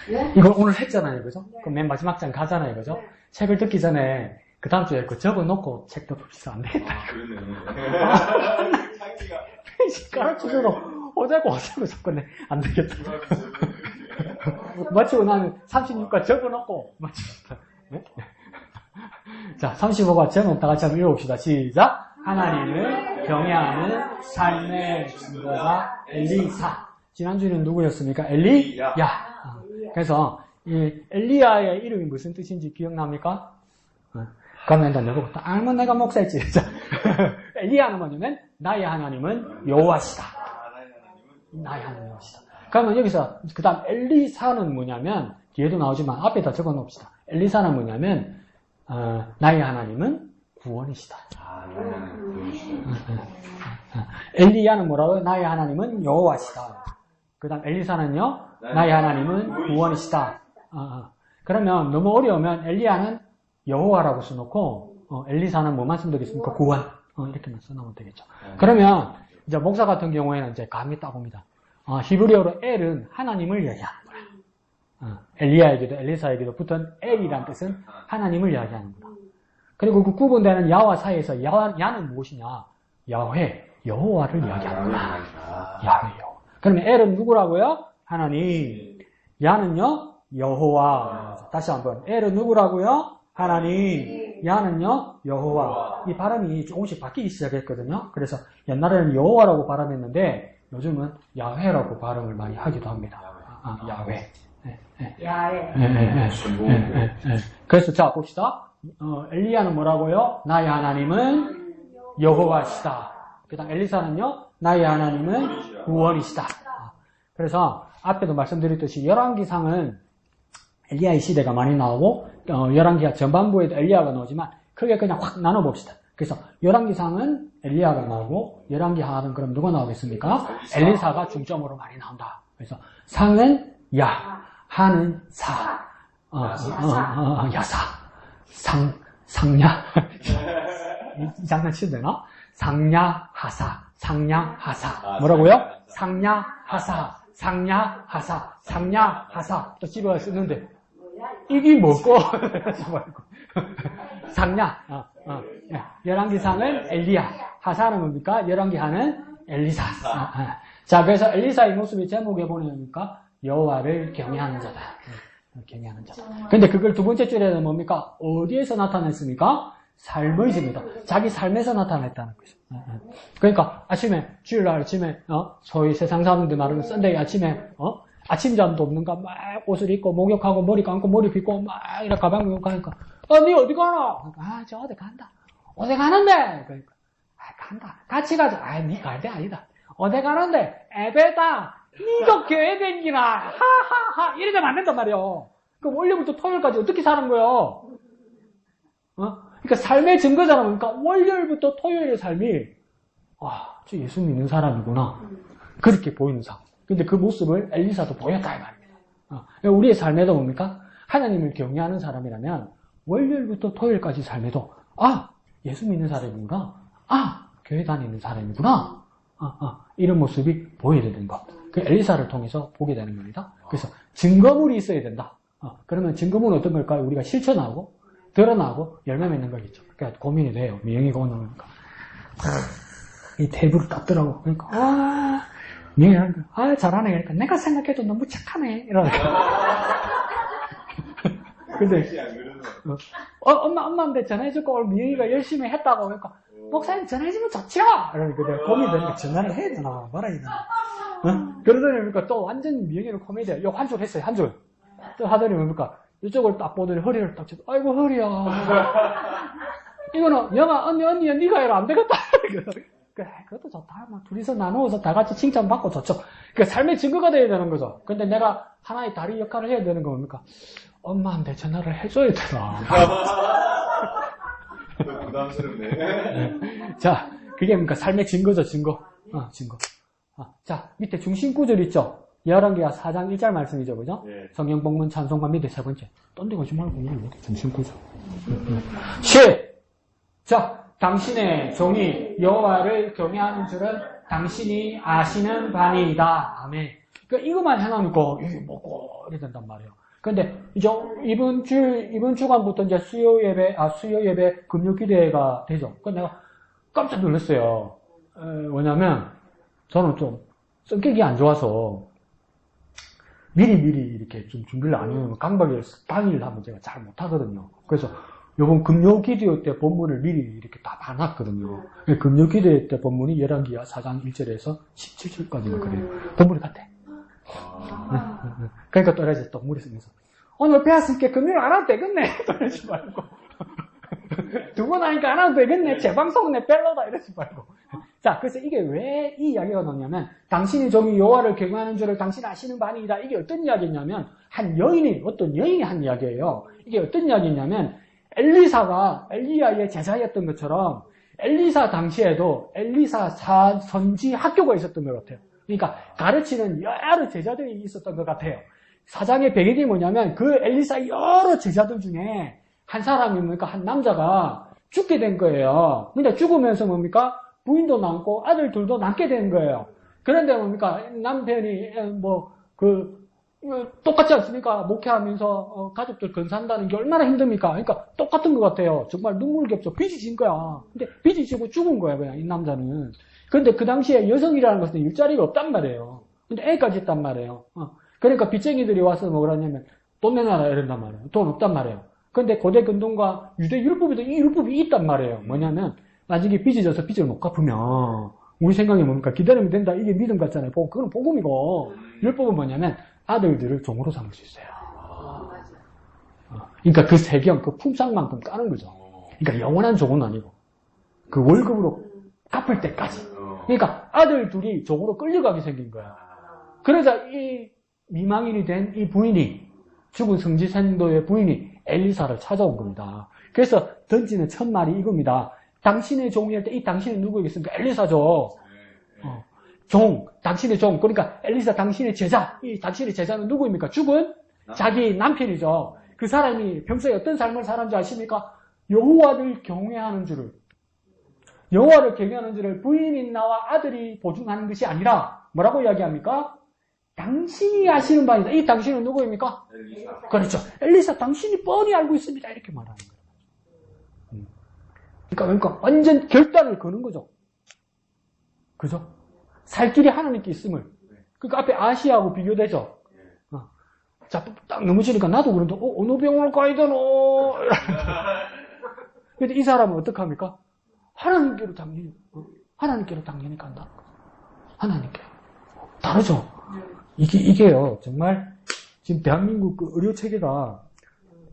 S3: 네?
S1: 이걸 오늘 했잖아요, 그죠? 그럼 맨 마지막 장 가잖아요, 그죠? 책을 듣기 전에 그 다음 주에 그 적어놓고 책 덮읍시다. 안 되겠다.
S2: 그러네.
S1: 가르쳐줘도 어제고 자꾸 안 되겠다. 마치고 나면 36과 적어놓고 마칩시다. 네? 자, 35과 적어놓다 같이 한번 읽어봅시다. 시작. 하나님을 경외하는 삶의 증거가 엘리사. 지난주에는 누구였습니까? 엘리야. 그래서 이 엘리야의 이름이 무슨 뜻인지 기억납니까? 그러면 일단 내보고 알면 내가 목사일지. 엘리야는 뭐냐면 나의 하나님은 여호와시다. 나의 하나님은 여호와시다. 그러면 여기서 그 다음 엘리사는 뭐냐면 뒤에도 나오지만 앞에다 적어 놓읍시다. 엘리사는 뭐냐면 나의 하나님은 구원이시다. 엘리야는 뭐라고요? 나의 하나님은 여호와시다. 그 다음 엘리사는요? 나의 하나님은 구원이시다. 그러면 너무 어려우면 엘리야는 여호와라고 써놓고 엘리사는 뭐만 쓰면 되겠습니까? 구원. 이렇게만 써놓으면 되겠죠. 그러면 이제 목사 같은 경우에는 이제 감이 딱 옵니다. 히브리어로 엘은 하나님을 이야기하는 거야. 엘리야에게도 엘리사에게도 붙은 엘이란 뜻은 하나님을 이야기하는 거다. 그리고 그 구분되는 야와 사이에서 야는 무엇이냐? 야훼, 여호와를 이야기하는 거야. 야훼, 여호와. 그러면 엘은 누구라고요? 하나님. 야는요? 여호와. 다시 한번. 엘은 누구라고요? 하나님. 야는요? 여호와. 이 발음이 조금씩 바뀌기 시작했거든요. 그래서 옛날에는 여호와라고 발음했는데 요즘은 야훼라고 발음을 많이 하기도 합니다. 야훼.
S3: 야외
S1: 그래서 자 봅시다. 엘리야는 뭐라고요? 나의 하나님은 여호와시다. 그 다음 엘리사는요? 나의 하나님은 구원이시다. 그래서 앞에도 말씀드렸듯이 열왕기상은 엘리야의 시대가 많이 나오고 열왕기하 전반부에도 엘리야가 나오지만 크게 그냥 확 나눠봅시다. 그래서 열왕기상은 엘리야가 나오고 열왕기하는 그럼 누가 나오겠습니까? 엘리사가 중점으로 많이 나온다. 그래서 상은 야, 하는 사, 야사, 상냐 이 장난 치면 되나? 상냐하사, 상냐하사 뭐라고요? 상냐하사, 상냐하사, 상냐하사 또 집에 와서 쓰는데 이게 뭐고? 상냐 열왕기상은 엘리야, 하사는 뭡니까? 열왕기하는 엘리사. 자, 그래서 엘리사의 모습이 제목에 보니까 여호와를 경외하는 자다. 경외하는 자다. 근데 그걸 두 번째 줄에는 뭡니까? 어디에서 나타냈습니까? 삶의입니다. 자기 삶에서 나타냈다는 거죠. 그러니까 아침에 주일날 아침에 소위 세상 사람들 말하는 썬데이 아침에 아침잠도 없는가 막 옷을 입고 목욕하고 머리 감고 머리 빗고 막 이렇게 가방 메고 가니까 니 어디 가나? 그러니까, 저 어디 간다. 어디 가는데? 그러니까 간다. 같이 가자. 니 갈 데 아니다. 어디 가는데? 에베다. 니가 교회 댕기나? 하하하. 이러면 안 된단 말이요. 그럼 월요일부터 토요일까지 어떻게 사는 거요? 그러니까 삶의 증거잖아. 그러니까 월요일부터 토요일의 삶이 저 예수 믿는 사람이구나. 그렇게 보이는 상황. 근데 그 모습을 엘리사도 보였다 이 말입니다. 우리의 삶에도 뭡니까? 하나님을 경외하는 사람이라면 월요일부터 토요일까지 삶에도 예수 믿는 사람이구나. 교회 다니는 사람이구나. 이런 모습이 보여야 되는 것. 그 엘리사를 통해서 보게 되는 겁니다. 그래서 증거물이 있어야 된다. 그러면 증거물은 어떤 걸까요? 우리가 실천하고 드러나고 열매 맺는 거겠죠. 그러니까 고민이 돼요. 미영이가 오늘 오니까 이 테이블을 땄더라고. 그러니까 미영이가 잘하네. 그러니까 내가 생각해도 너무 착하네. 이러니까. 근데 엄마한테 전해주고 오늘 미영이가 열심히 했다고. 그러니까 목사님 전해주면 좋죠. 그러니까 내가 고민되니까 전화를 해야 되나 말아야 되나. 그러더니 뭡니까 또 완전히 미영이는 코미디야. 한 줄 했어요. 한 줄. 또 하더니 뭡니까 이쪽을 딱 보더니 허리를 딱 쳐도 아이고 허리야. 이거는 영아 언니야 네가 해라 안 되겠다. 그래, 그것도 좋다. 막 둘이서 나누어서 다 같이 칭찬받고 좋죠. 그러니까 삶의 증거가 돼야 되는 거죠. 근데 내가 하나의 다리 역할을 해야 되는 거 뭡니까? 엄마한테 전화를 해줘야 되나.
S2: 부담스럽네.
S1: 자, 그게 뭡니까? 삶의 증거죠, 증거. 증거. 자, 밑에 중심구절 있죠? 열왕기하 4장 1절 말씀이죠, 그죠?
S2: 네.
S1: 성경 본문 찬송가 밑에 세 번째. 딴 데 가지 말고, 이렇게 중심구절. 자, 당신의 종이 여호와를 경외하는 줄은 당신이 아시는 바니이다. 아멘. 그러니까 이것만 해놓고, 이게 뭐고, 이래 된단 말이에요. 근데, 이제, 이번 주간부터 이제 수요 예배, 금요 기대가 되죠. 그 내가 깜짝 놀랐어요. 왜냐면, 저는 좀, 성격이 안 좋아서, 미리 이렇게 좀 준비를 안 해놓으면 강박일 당일 하면 제가 잘 못하거든요. 그래서, 요번 금요 기도 때 본문을 미리 이렇게 다 봐놨거든요. 금요 기도 때 본문이 열왕기하 4장 1절에서 17절까지는 그래요. 본문이 같아. 그러니까 또 이래서 또 물이 쓰면서 오늘 배웠으니까 금요일 안 와도 되겠네. 이러지 말고. 두 번 하니까 안 와도 되겠네. 재방송은 내 별로다. 이러지 말고. 자, 그래서 이게 왜 이 이야기가 나오냐면 당신이 종이 여호와를 경외하는 줄을 당신 아시는 바니이다. 이게 어떤 이야기냐면 어떤 여인이 한 이야기예요. 이게 어떤 이야기냐면 엘리사가 엘리야의 제자였던 것처럼 엘리사 당시에도 엘리사 선지 학교가 있었던 것 같아요. 그러니까 가르치는 여러 제자들이 있었던 것 같아요. 사장의 배경이 뭐냐면 그 엘리사의 여러 제자들 중에 한 사람이 뭡니까? 한 남자가 죽게 된 거예요. 근데 죽으면서 뭡니까? 부인도 남고 아들들도 남게 된 거예요. 그런데 뭡니까? 남편이 똑같지 않습니까? 목회하면서 가족들 건사한다는 게 얼마나 힘듭니까? 그러니까 똑같은 것 같아요. 정말 눈물겹죠. 빚이 진 거야. 근데 빚이 지고 죽은 거야, 그냥 이 남자는. 근데 그 당시에 여성이라는 것은 일자리가 없단 말이에요. 근데 애까지 있단 말이에요. 그러니까 빚쟁이들이 와서 뭐라냐면 돈 내놔라 이런단 말이에요. 돈 없단 말이에요. 근데 고대 근동과 유대 율법에도 이 율법이 있단 말이에요. 뭐냐면 나중에 빚이 져서 빚을 못 갚으면 우리 생각이 뭡니까? 기다리면 된다. 이게 믿음 같잖아요. 그건 복음이고 율법은 뭐냐면 아들들을 종으로 삼을 수 있어요. 그러니까 그 세경, 그 품삯만큼 까는 거죠. 그러니까 영원한 종은 아니고 그 월급으로 갚을 때까지. 그러니까 아들 둘이 종으로 끌려가게 생긴 거야. 그러자 이 미망인이 된 이 부인이 죽은 성지생도의 부인이 엘리사를 찾아온 겁니다. 그래서 던지는 첫 말이 이겁니다. 당신의 종이 할 때 이 당신은 누구이겠습니까? 엘리사죠. 당신의 종. 그러니까 엘리사 당신의 제자. 이 당신의 제자는 누구입니까? 죽은 자기 남편이죠. 그 사람이 평소에 어떤 삶을 살았는지 아십니까? 여호와를 경외하는 줄을 부인이 나와 아들이 보증하는 것이 아니라 뭐라고 이야기합니까? 당신이 아시는 바이다. 이 당신은 누구입니까?
S2: 엘리사.
S1: 그렇죠. 엘리사 당신이 뻔히 알고 있습니다. 이렇게 말하는 거예요. 그러니까 완전 결단을 거는 거죠. 그죠? 살 길이 하나님께 있음을. 그러니까 앞에 아시아하고 비교되죠. 자, 딱 넘어지니까 나도 그런데 어느 병원을 가야 되노? 근데 이 사람은 어떡합니까? 하나님께로 당연히 간다. 하나님께. 다르죠? 이게요, 정말, 지금 대한민국 그 의료 체계가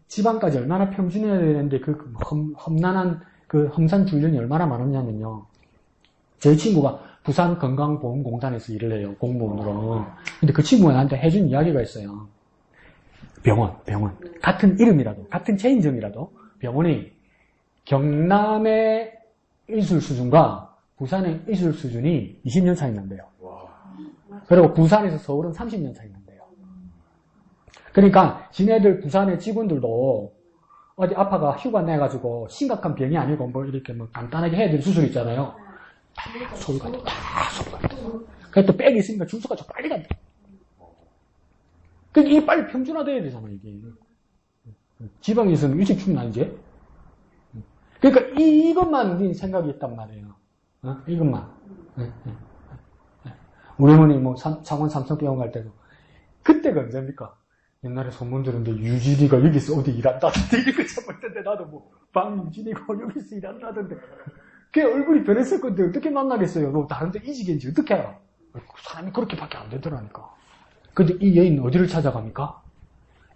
S1: 지방까지 얼마나 평준해야 되는데 그 험난한 그 험산 줄련이 얼마나 많았냐면요. 제 친구가 부산 건강보험공단에서 일을 해요, 공무원으로. 근데 그 친구가 나한테 해준 이야기가 있어요. 병원. 같은 이름이라도, 같은 체인점이라도, 병원이 경남의 의술 수준과 부산의 의술 수준이 20년 차이 난대요. 그리고 부산에서 서울은 30년 차이 난대요. 그러니까 지네들 부산의 직원들도 어디 아파가 휴가 내가지고 심각한 병이 아니고 뭐 이렇게 뭐 간단하게 해야 될 수술 있잖아요. 다 소리가 돼. 그래서 또 백이 있으니까 주소가 좀 빨리 간다. 그러니까 이게 빨리 평준화돼야 되잖아, 이게. 지방에 있으면 일찍 죽나, 이제? 그러니까 이것만 우리 생각이 있단 말이에요. 이것만. 우리 어머니 뭐 창원 삼성병원 갈 때도 그때가 언제입니까? 옛날에 소문 들었는데 유진이가 여기서 어디 일한다던데 이거 참을 텐데 나도 뭐 방유진이가 여기서 일한다던데 걔 얼굴이 변했을 건데 어떻게 만나겠어요? 너 다른 데 이직인지 어떻게 알아? 사람이 그렇게밖에 안 되더라니까. 근데 이 여인 어디를 찾아갑니까?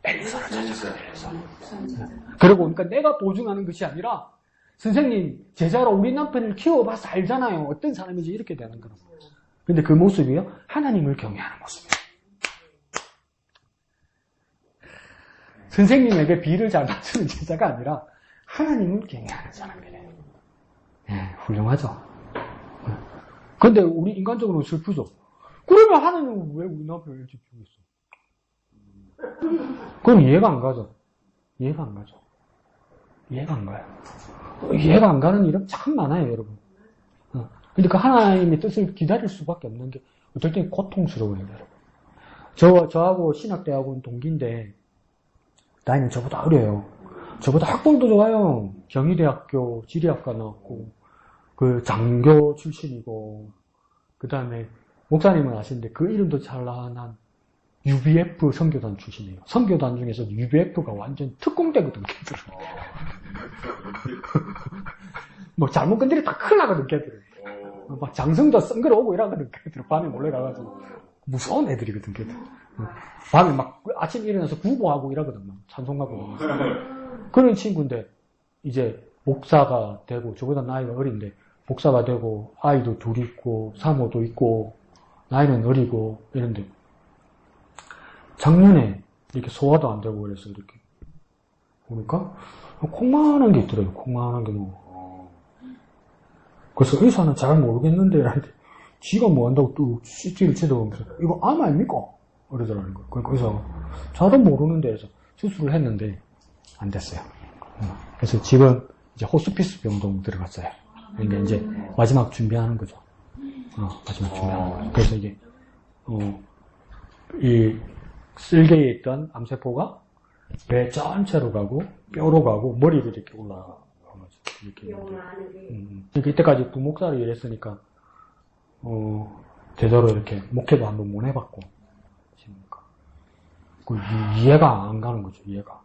S1: 엘리사를 찾아가요. 엘리사. 그리고 그러니까 내가 보증하는 것이 아니라 선생님, 제자로 우리 남편을 키워봐서 알잖아요. 어떤 사람인지 이렇게 되는 거예요. 근데 그 모습이요? 하나님을 경외하는 모습이에요. 선생님에게 비를 잘 맞추는 제자가 아니라 하나님을 경외하는 사람이래요. 네, 훌륭하죠. 근데 우리 인간적으로 슬프죠. 그러면 하나님은 왜 우리 남편을 일찍 죽였어? 그럼 이해가 안 가죠. 이해가 안 가죠. 이해가 안 가요. 이해가 안 가는 일은 참 많아요, 여러분. 근데 그 하나님의 뜻을 기다릴 수밖에 없는 게 어떨 때는 고통스러워요, 여러분. 저하고 신학대학원 동기인데 나이는 저보다 어려요. 저보다 학벌도 좋아요. 경희대학교 지리학과 나왔고 그 장교 출신이고 그 다음에 목사님은 아시는데 그 이름도 찬란한 UBF 선교단 출신이에요. 선교단 중에서 UBF가 완전 특공대거든, 걔들은. 뭐 잘못 건드리 다 큰일 나거든, 걔들은. 막 장성도 썬글 오고 이러거든, 걔들은. 밤에 몰래 가가지고. 무서운 애들이거든, 걔들. 밤에 막 아침 일어나서 구보하고 이러거든, 막 찬송하고. 그런 친구인데, 이제 목사가 되고, 저보다 나이가 어린데, 목사가 되고, 아이도 둘 있고, 사모도 있고, 나이는 어리고, 이런데, 작년에 이렇게 소화도 안 되고 그래서 이렇게 보니까 콩만한 게 있더라고요. 콩만한 게 뭐. 그래서 의사는 잘 모르겠는데 이랬는데 지가 뭐 한다고 또 CT를 쳐다보면서 이거 암 아닙니까? 그러더라는 거예요. 그러니까 의사가 잘도 모르는데 해서 수술을 했는데 안 됐어요. 그래서 지금 이제 호스피스 병동 들어갔어요. 그러니까 이제 마지막 준비하는 거죠. 마지막 준비하는 거죠. 그래서 이게 이 쓸개에 있던 암세포가 배 전체로 가고 뼈로 가고 머리로 이렇게 올라가가지고 이렇게 그러니까 이때까지 부목사를 일했으니까 제대로 이렇게 목회도 한번 못 해봤고 그 이해가 안 가는 거죠. 이해가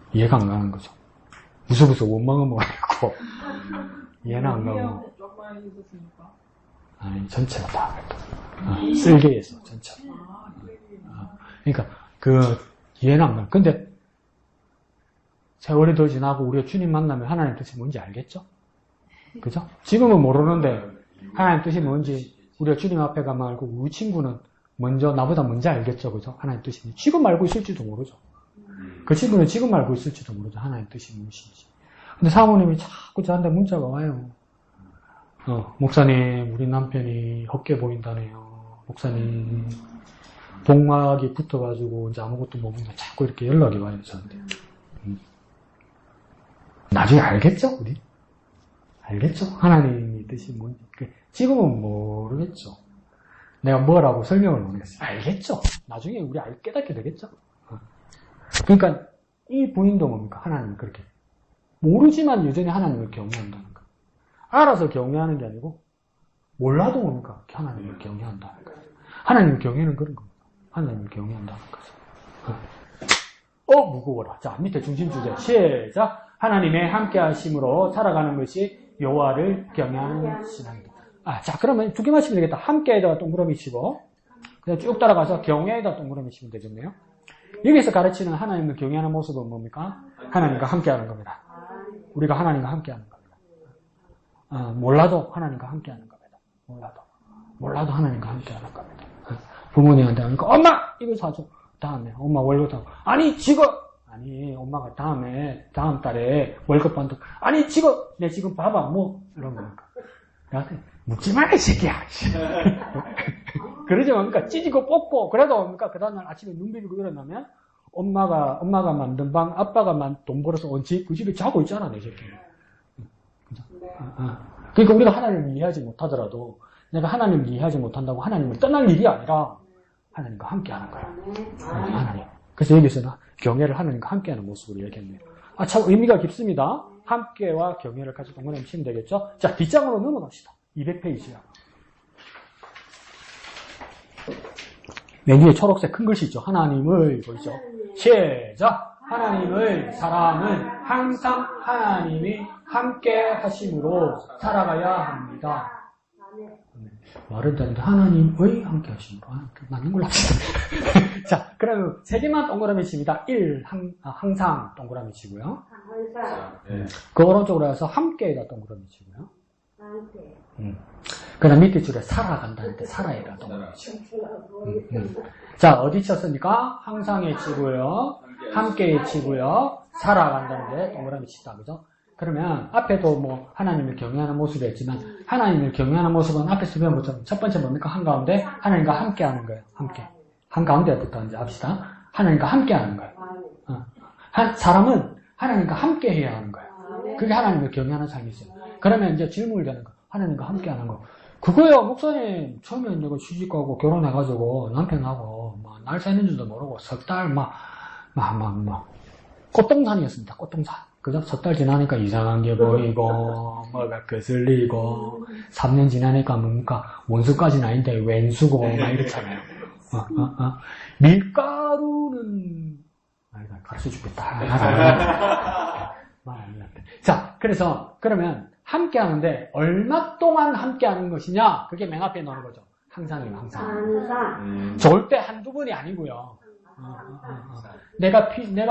S1: 안 가는 거죠. 무서워서 원망은 못하고 이해는 안 가고. 아니, 전체가 다. 쓸개에서, 전체. 그러니까, 이해는 안 가. 근데, 세월이 더 지나고 우리가 주님 만나면 하나님 뜻이 뭔지 알겠죠? 그죠? 지금은 모르는데, 하나님 뜻이 뭔지 우리가 주님 앞에 가면 알고, 우리 친구는 나보다 먼저 알겠죠? 그죠? 하나님 뜻이. 지금 알고 있을지도 모르죠. 그 친구는 지금 알고 있을지도 모르죠. 하나님 뜻이 무엇인지. 근데 사모님이 자꾸 저한테 문자가 와요. 목사님, 우리 남편이 헛게 보인다네요. 목사님, 복막이 붙어가지고 이제 아무것도 못 먹는다. 자꾸 이렇게 연락이 와요, 저한테. 나중에 알겠죠, 우리? 알겠죠? 하나님의 뜻이 뭔지. 지금은 모르겠죠. 내가 뭐라고 설명을 모르겠어요. 알겠죠? 나중에 우리 깨닫게 되겠죠? 그러니까, 이 부인도 뭡니까? 하나님을 그렇게. 모르지만 여전히 하나님을 경외한다는 거. 알아서 경외하는 게 아니고 몰라도 뭡니까? 하나님을 경외한다는 거예요. 하나님을 경외는 그런 겁니다. 하나님을 경외한다는 거죠. 무거워라. 자, 밑에 중심 주제 시작. 하나님의 함께 하심으로 살아가는 것이 여호와를 경외하는 신앙이다. 자, 그러면 두 개만 치면 되겠다. 함께에다가 동그라미 치고 그냥 쭉 따라가서 경외에다 동그라미 치면 되겠네요. 여기서 가르치는 하나님을 경외하는 모습은 뭡니까? 하나님과 함께하는 겁니다. 우리가 하나님과 함께하는 겁니다. 몰라도 하나님과 함께하는 겁니다. 몰라도 하나님과 함께하는 겁니다. 부모님한테 하니까 엄마 이거 사줘. 다음에 엄마 월급 타고 아니 엄마가 다음 달에 월급 받는다. 아니 내 지금 봐봐 뭐 이런 거니까. 나한테 묻지 마라 이 새끼야. 그러지 뭡니까? 찢고 뽑고 그래도 뭡니까? 그 다음날 아침에 눈 비비고 일어나면 엄마가 만든 방 아빠가 돈 벌어서 온 집 그 집에 자고 있잖아 내 새끼. 그러니까 우리가 하나님을 이해하지 못하더라도 내가 하나님을 이해하지 못한다고 하나님을 떠날 일이 아니라 하나님과 함께하는 거야. 하나님. 그래서 여기서는 경외를 하나님과 함께하는 모습으로 얘기했네요. 참 의미가 깊습니다. 함께와 경외를 같이 동그라미 치면 되겠죠? 자, 뒷장으로 넘어갑시다. 200페이지야. 맨 위에 초록색 큰 글씨 있죠? 하나님을 보이죠? 시작! 하나님을 사람은 항상 하나님이 함께 하심으로 살아가야 합니다. 말은 되는데 하나님의 함께 하신 분. 맞는 걸로 합시다. 자, 그러면 세 개만 동그라미 칩니다. 1, 항상 동그라미 치고요.
S3: 항상.
S1: 그 오른쪽으로 해서 함께에다 동그라미 치고요.
S3: 함께.
S1: 그 다음 밑에 줄에 살아간다는 때 살아에다 동그라미 치고. 자, 어디 쳤습니까? 항상에 치고요. 함께에 치고요. 살아간다는데 동그라미 치다. 그죠? 그러면 앞에도 뭐 하나님을 경외하는 모습이 있지만 하나님을 경외하는 모습은 앞에서 배운 것처럼 첫 번째 뭡니까? 한가운데 하나님과 함께 하는 거예요. 함께. 한가운데부터 이제 합시다. 하나님과 함께 하는 거예요. 사람은 하나님과 함께 해야 하는 거예요. 그게 하나님을 경외하는 삶이 있어요. 그러면 이제 질문을 되는 거예요. 하나님과 함께 하는 거. 그거요, 목사님. 처음에 이제 시집가고 결혼해가지고 남편하고 날 새는 줄도 모르고 석 달 꽃동산이었습니다. 꽃동산. 그죠? 석 달 지나니까 이상한 게 보이고, 뭐가 거슬리고, 3년 지나니까 뭔가 원수까지는 아닌데 왼수고, 막 이렇잖아요. 밀가루는, 아니다, 가르쳐 주겠다. 말 안 했는데. 자, 그래서, 그러면, 함께 하는데, 얼마 동안 함께 하는 것이냐? 그게 맨 앞에 놓는 거죠. 항상이에요, 항상.
S3: 항상.
S1: 좋을 때 한두 번이 아니고요. 내가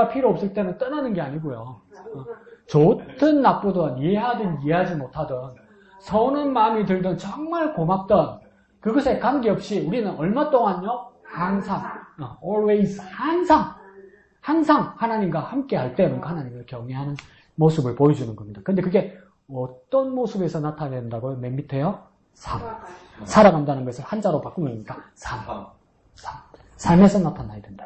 S1: 필요 없을 때는 떠나는 게 아니고요. 좋든 나쁘든 이해하든 이해하지 못하든 서운한 마음이 들든 정말 고맙든 그것에 관계없이 우리는 얼마 동안요? 항상 always 항상 하나님과 함께 할 때는 하나님을 경외하는 모습을 보여주는 겁니다. 근데 그게 어떤 모습에서 나타낸다고요? 맨 밑에요? 살아간다는 것을 한자로 바꾸면 뭡니까? 삶에서 나타나야 된다.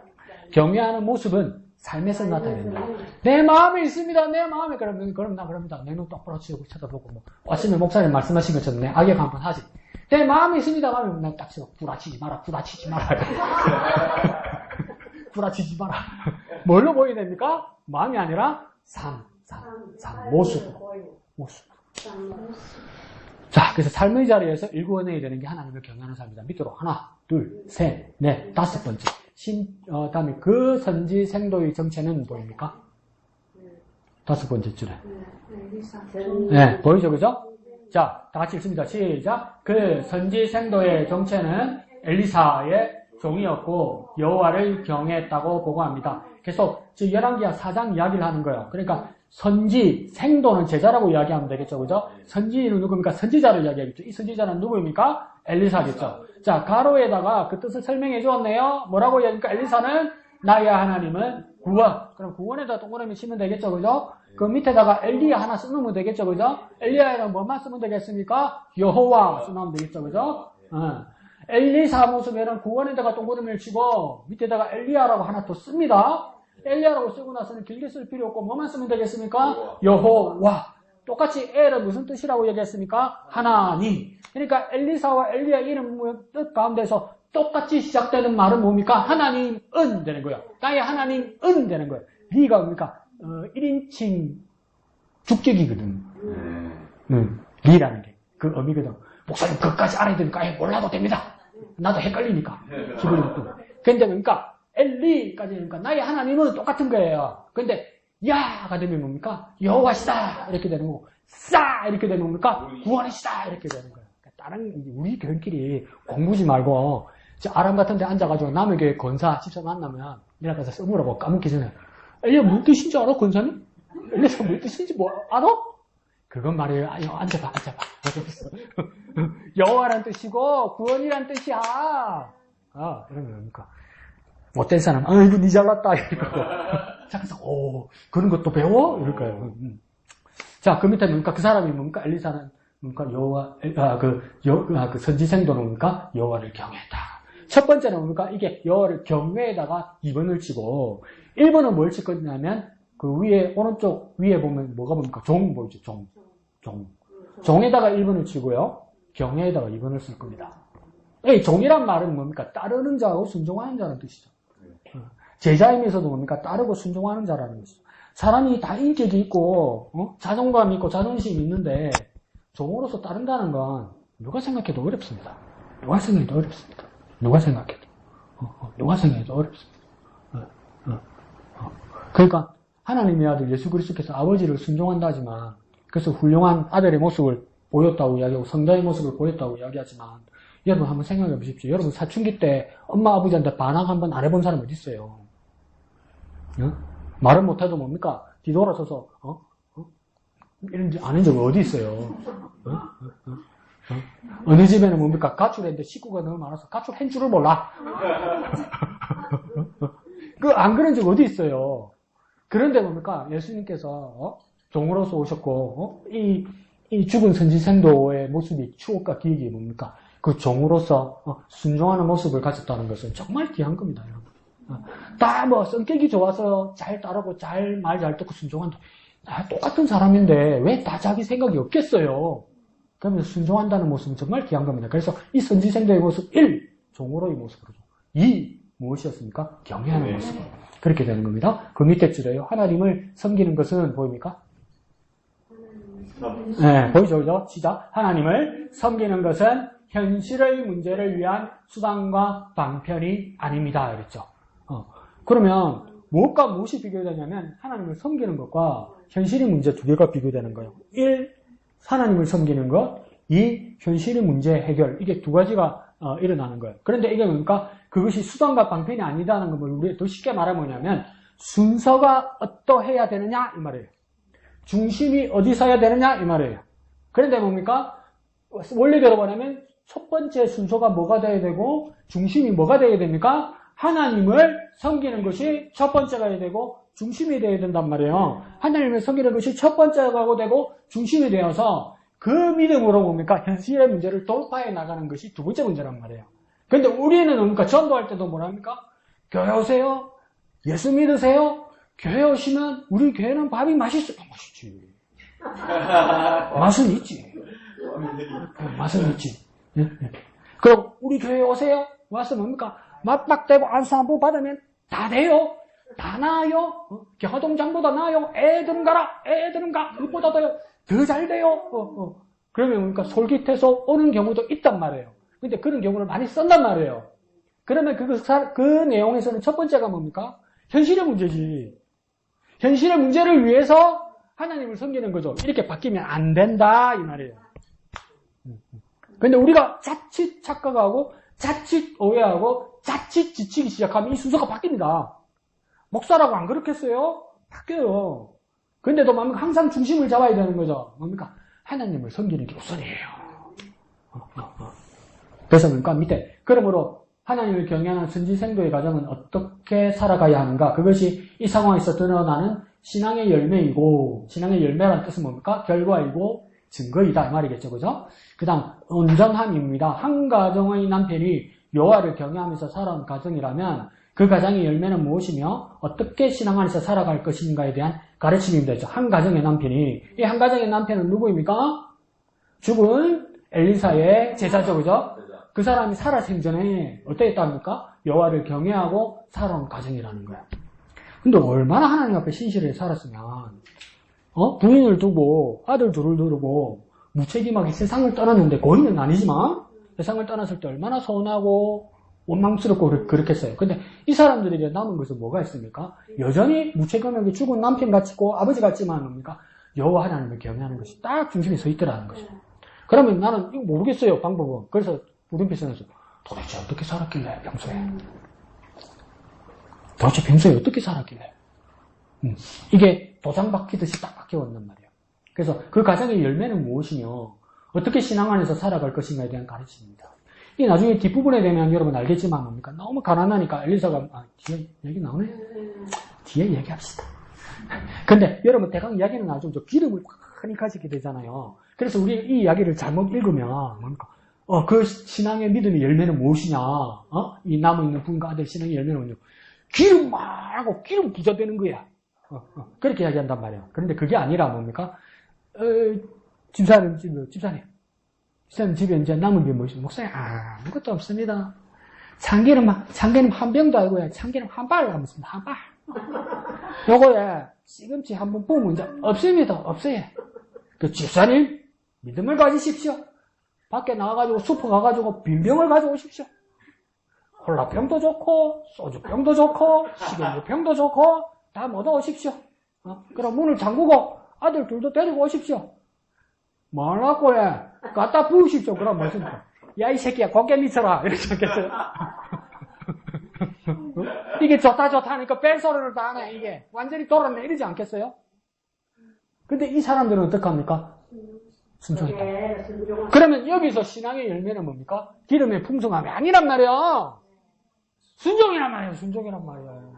S1: 경외하는 모습은 삶에서 나타낸다. 내 마음에 있습니다. 내 마음에. 그럼 나 그럽니다. 내 눈 똑바로 치고 쳐다보고 아침에 목사님 말씀하신 것처럼 내 악역 한번 하지. 내 마음에 있습니다. 하면 난 딱 치고 구라치지 마라. 구라치지 마라. 뭘로 보여야 됩니까? 마음이 아니라 모습으로. 자, 그래서 삶의 자리에서 일구어내야 되는 게 하나님을 경외하는 삶이다. 밑으로 하나, 둘, 셋, 넷, 다섯 번째. 다음에 그 선지 생도의 정체는 보입니까? 다섯 번째 줄에. 네, 보이죠, 그죠? 자, 다 같이 읽습니다. 시작. 그 선지 생도의 정체는 엘리사의 종이었고 여호와를 경외했다고 보고합니다. 계속 지금 열왕기하 4장 이야기를 하는 거예요. 그러니까 선지, 생도는 제자라고 이야기하면 되겠죠, 그죠? 선지는 누굽니까? 선지자를 이야기하겠죠. 이 선지자는 누구입니까? 엘리사겠죠. 자, 가로에다가 그 뜻을 설명해 주었네요. 뭐라고 이야기합니까? 엘리사는 나의 하나님은 구원. 그럼 구원에다 동그라미 치면 되겠죠, 그죠? 그 밑에다가 엘리야 하나 써놓으면 되겠죠, 그죠? 엘리야에는 뭐만 쓰면 되겠습니까? 여호와 써놓으면 되겠죠, 그죠? 엘리사 모습에는 구원에다가 동그라미를 치고 밑에다가 엘리야라고 하나 또 씁니다. 엘리야라고 쓰고 나서는 길게 쓸 필요 없고 뭐만 쓰면 되겠습니까? 여호와. 똑같이 엘은 무슨 뜻이라고 얘기했습니까? 하나님. 그러니까 엘리사와 엘리야 이름 뜻 가운데서 똑같이 시작되는 말은 뭡니까? 하나님은 되는 거예요. 나의 하나님은 되는 거예요. 리가 뭡니까? 1인칭 주격이거든. 리라는 게 그 의미거든. 목사님 그것까지 알아야 되니까 몰라도 됩니다. 나도 헷갈리니까. 기분이 나쁘고. 근데 그러니까 엘리까지 하니까 나의 하나님은 똑같은 거예요. 근데 야가 되면 뭡니까? 여호와시다 이렇게 되는 거고 싸 이렇게 되는 겁니까? 구원이시다 이렇게 되는 거예요. 그러니까 다른 우리 교인끼리 공부지 말고 아람 같은 데 앉아가지고 남의 교회 권사 집사 만나면 내가 가서 써보라고 까먹기 전에 엘리야 무슨 뜻인지 알아? 권사님? 엘리야 무슨 뜻인지 뭐 알아? 그건 말이에요. 아니, 앉아봐. 여호와란 뜻이고 구원이란 뜻이야. 이러면 뭡니까? 못된 사람, 이거 니 잘났다. 이러고. 자, 그래서, 그런 것도 배워? 이럴 거예요. 자, 그 밑에 뭡니까? 그 사람이 뭡니까? 엘리사는 뭡니까? 그 선지생도는 뭡니까? 여호와를 경외했다. 첫 번째는 뭡니까? 이게 여호와를 경외에다가 2번을 치고, 1번은 뭘 칠 거냐면, 그 위에, 오른쪽 위에 보면 뭐가 뭡니까? 종 보이죠? 종. 종에다가 1번을 치고요. 경외에다가 2번을 쓸 겁니다. 종이란 말은 뭡니까? 따르는 자하고 순종하는 자라는 뜻이죠. 제자임에서도 뭡니까? 따르고 순종하는 자라는 것이죠. 사람이 다 인격이 있고, 자존감이 있고, 자존심이 있는데, 종으로서 따른다는 건 누가 생각해도 어렵습니다. 누가 생각해도 어렵습니다. 그러니까, 하나님의 아들 예수 그리스도께서 아버지를 순종한다 하지만, 그래서 훌륭한 아들의 모습을 보였다고 이야기하고, 성자의 모습을 보였다고 이야기하지만, 여러분 한번 생각해 보십시오. 여러분 사춘기 때 엄마 아버지한테 반항 한번 안 해본 사람 어디 있어요? 말은 못해도 뭡니까? 뒤돌아서서 이런 안 한 적 어디 있어요? 어느 집에는 뭡니까? 가출했는데 식구가 너무 많아서 가출한 줄을 몰라. 안 그런 적 어디 있어요? 그런데 뭡니까? 예수님께서 종으로서 오셨고 이 죽은 선지생도의 모습이 추억과 기억이 뭡니까? 그 종으로서 순종하는 모습을 가졌다는 것은 정말 귀한 겁니다, 여러분. 다 뭐 성격이 좋아서 잘 따르고 말 잘 듣고 순종한다. 똑같은 사람인데 왜 다 자기 생각이 없겠어요? 그러면서 순종한다는 모습은 정말 귀한 겁니다. 그래서 이 선지생도의 모습 1. 종으로의 모습으로 2. 무엇이었습니까? 경외하는 모습. 그렇게 되는 겁니다. 그 밑에 줄에요. 하나님을 섬기는 것은 보입니까? 네, 보이죠, 그죠? 시작. 하나님을 섬기는 것은 현실의 문제를 위한 수단과 방편이 아닙니다. 그랬죠. 그러면 무엇과 무엇이 비교되냐면 하나님을 섬기는 것과 현실의 문제 두 개가 비교되는 거예요. 1. 하나님을 섬기는 것. 2. 현실의 문제 해결. 이게 두 가지가 일어나는 거예요. 그런데 이게 뭡니까? 그것이 수단과 방편이 아니다는 걸 우리 더 쉽게 말하면 뭐냐면 순서가 어떠해야 되느냐 이 말이에요. 중심이 어디 서야 되느냐 이 말이에요. 그런데 뭡니까? 원리대로 말하면 첫 번째 순서가 뭐가 돼야 되고 중심이 뭐가 돼야 됩니까? 하나님을 섬기는 것이 첫 번째가 돼야 되고 중심이 돼야 된단 말이에요. 하나님을 섬기는 것이 첫 번째가 되고 중심이 되어서 그 믿음으로 뭡니까? 현실의 문제를 돌파해 나가는 것이 두 번째 문제란 말이에요. 그런데 우리는 뭡니까? 전도할 때도 뭐랍니까? 교회 오세요? 예수 믿으세요? 교회 오시면 우리 교회는 밥이 맛있어요. 맛있지. 맛은 있지. 맛은 있지. 그럼 우리 교회 오세요? 와서 뭡니까? 맞박대고 안수 한 번 받으면 다 돼요. 다 나아요. 교동장보다 나아요. 애들은 가라. 애들은 가. 그것보다 더 잘 돼요. 그러면 뭡니까? 솔깃해서 오는 경우도 있단 말이에요. 근데 그런 경우를 많이 쓴단 말이에요. 그러면 그 내용에서는 첫 번째가 뭡니까? 현실의 문제지. 현실의 문제를 위해서 하나님을 섬기는 거죠. 이렇게 바뀌면 안 된다 이 말이에요. 근데 우리가 자칫 착각하고 자칫 오해하고 자칫 지치기 시작하면 이 순서가 바뀝니다. 목사라고 안 그렇겠어요? 바뀌어요. 근데도 뭡니까? 항상 중심을 잡아야 되는 거죠. 뭡니까? 하나님을 섬기는 게 우선이에요. 그래서 뭡니까? 밑에. 그러므로 하나님을 경외하는 선지생도의 과정은 어떻게 살아가야 하는가? 그것이 이 상황에서 드러나는 신앙의 열매이고, 신앙의 열매라는 뜻은 뭡니까? 결과이고 증거이다 이 말이겠죠. 그죠? 그 다음 온전함입니다. 한 가정의 남편이 여호와를 경외하면서 살아온 가정이라면 그 가정의 열매는 무엇이며 어떻게 신앙 안에서 살아갈 것인가에 대한 가르침입니다. 한 가정의 남편이, 이 한 가정의 남편은 누구입니까? 죽은 엘리사의 제자죠. 그죠? 그 사람이 살아 생전에 어땠답니까? 여호와를 경외하고 살아온 가정이라는 거예요. 근데 얼마나 하나님 앞에 신실하게 살았으면 부인을 두고 아들 둘을 두르고 무책임하게 세상을 떠났는데 고인은 아니지만 세상을 떠났을 때 얼마나 서운하고 원망스럽고 그렇겠어요. 근데 이 사람들에게 남은 것은 뭐가 있습니까? 여전히 무책임하게 죽은 남편 같고 아버지 같지만 뭡니까? 여호와 하나님을 경외하는 것이 딱 중심에 서 있더라는 거죠. 그러면 나는 이거 모르겠어요, 방법은. 그래서 물음표에서 도대체 어떻게 살았길래 평소에? 도대체 평소에 어떻게 살았길래? 이게 도장 박히듯이 딱 박혀왔단 말이에요. 그래서 그 가정의 열매는 무엇이며 어떻게 신앙 안에서 살아갈 것인가에 대한 가르침입니다. 이게 나중에 뒷부분에 되면 여러분 알겠지만 뭡니까? 너무 가난하니까 엘리사가 뒤에 얘기 나오네? 뒤에 얘기합시다. 근데 여러분 대강 이야기는 나중에 기름을 많이 가지게 되잖아요. 그래서 우리 이 이야기를 잘못 읽으면 뭡니까? 그 신앙의 믿음의 열매는 무엇이냐? 이 남아있는 부인과 아들 신앙의 열매는 뭐냐? 기름 많고 기름 부자 되는 거야. 그렇게 이야기한단 말이에요. 그런데 그게 아니라 뭡니까? 집사님 집에 이제 남은 게 무엇이냐? 목사님, 아무것도 없습니다. 참기름 한 병도 아니고요. 참기름 한 발 남았습니다. 한 발. 요거에 시금치 한 번 부으면 이제 없습니다. 없어요. 그 집사님, 믿음을 가지십시오. 밖에 나가가지고 슈퍼 가가지고 빈병을 가져오십시오. 콜라병도 좋고 소주병도 좋고 식용유병도 좋고 다 모두 오십시오. 그럼 문을 잠그고 아들 둘도 데리고 오십시오. 뭐라고 해? 갖다 부으십시오. 그럼 무엇입니까? 야, 이 새끼야, 곱게 미쳐라. 이러지 않겠어요? 이게 좋다 하니까 뺄소리를 다 하네, 이게. 완전히 돌았네, 이러지 않겠어요? 근데 이 사람들은 어떡합니까? 순종했다.
S3: 네, 순종을.
S1: 그러면 여기서 신앙의 열매는 뭡니까? 기름의 풍성함이 아니란 말이야. 순종이란 말이에요, 순종이란 말이에요.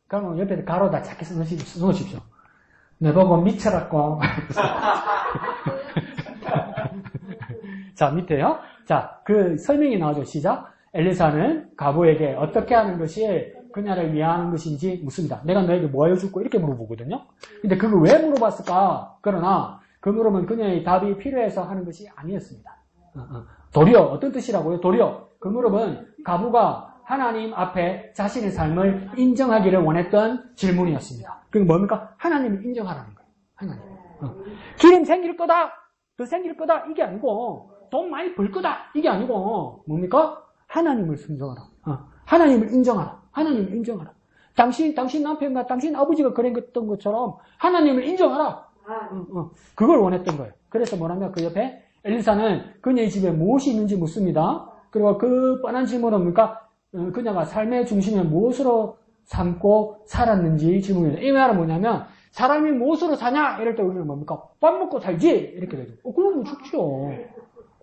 S1: 그러면 옆에 가로다 작게 써놓으십시오. 내보고 미쳐라고. 자, 밑에요. 자, 그 설명이 나오죠. 시작. 엘리사는 가부에게 어떻게 하는 것이 그녀를 위하는 것인지 묻습니다. 내가 너에게 뭐 해줄고 이렇게 물어보거든요. 근데 그걸 왜 물어봤을까? 그러나 그 물으면 그녀의 답이 필요해서 하는 것이 아니었습니다. 도리어 어떤 뜻이라고요? 도리어 그 물음은 가부가 하나님 앞에 자신의 삶을 인정하기를 원했던 질문이었습니다. 그게 뭡니까? 하나님을 인정하라는 거예요. 하나님. 기름 생길 거다. 더 생길 거다. 이게 아니고 돈 많이 벌 거다. 이게 아니고 뭡니까? 하나님을 순종하라. 하나님을 인정하라. 하나님을 인정하라. 당신 남편과 당신 아버지가 그랬던 것처럼 하나님을 인정하라. 그걸 원했던 거예요. 그래서 뭐라면 그 옆에 엘리사는 그녀의 집에 무엇이 있는지 묻습니다. 그리고 그 뻔한 질문은 뭡니까? 그녀가 삶의 중심에 무엇으로 삼고 살았는지 질문입니다. 이 말은 뭐냐면 사람이 무엇으로 사냐? 이럴 때 우리는 뭡니까? 밥 먹고 살지? 이렇게 되죠. 그러면 죽죠.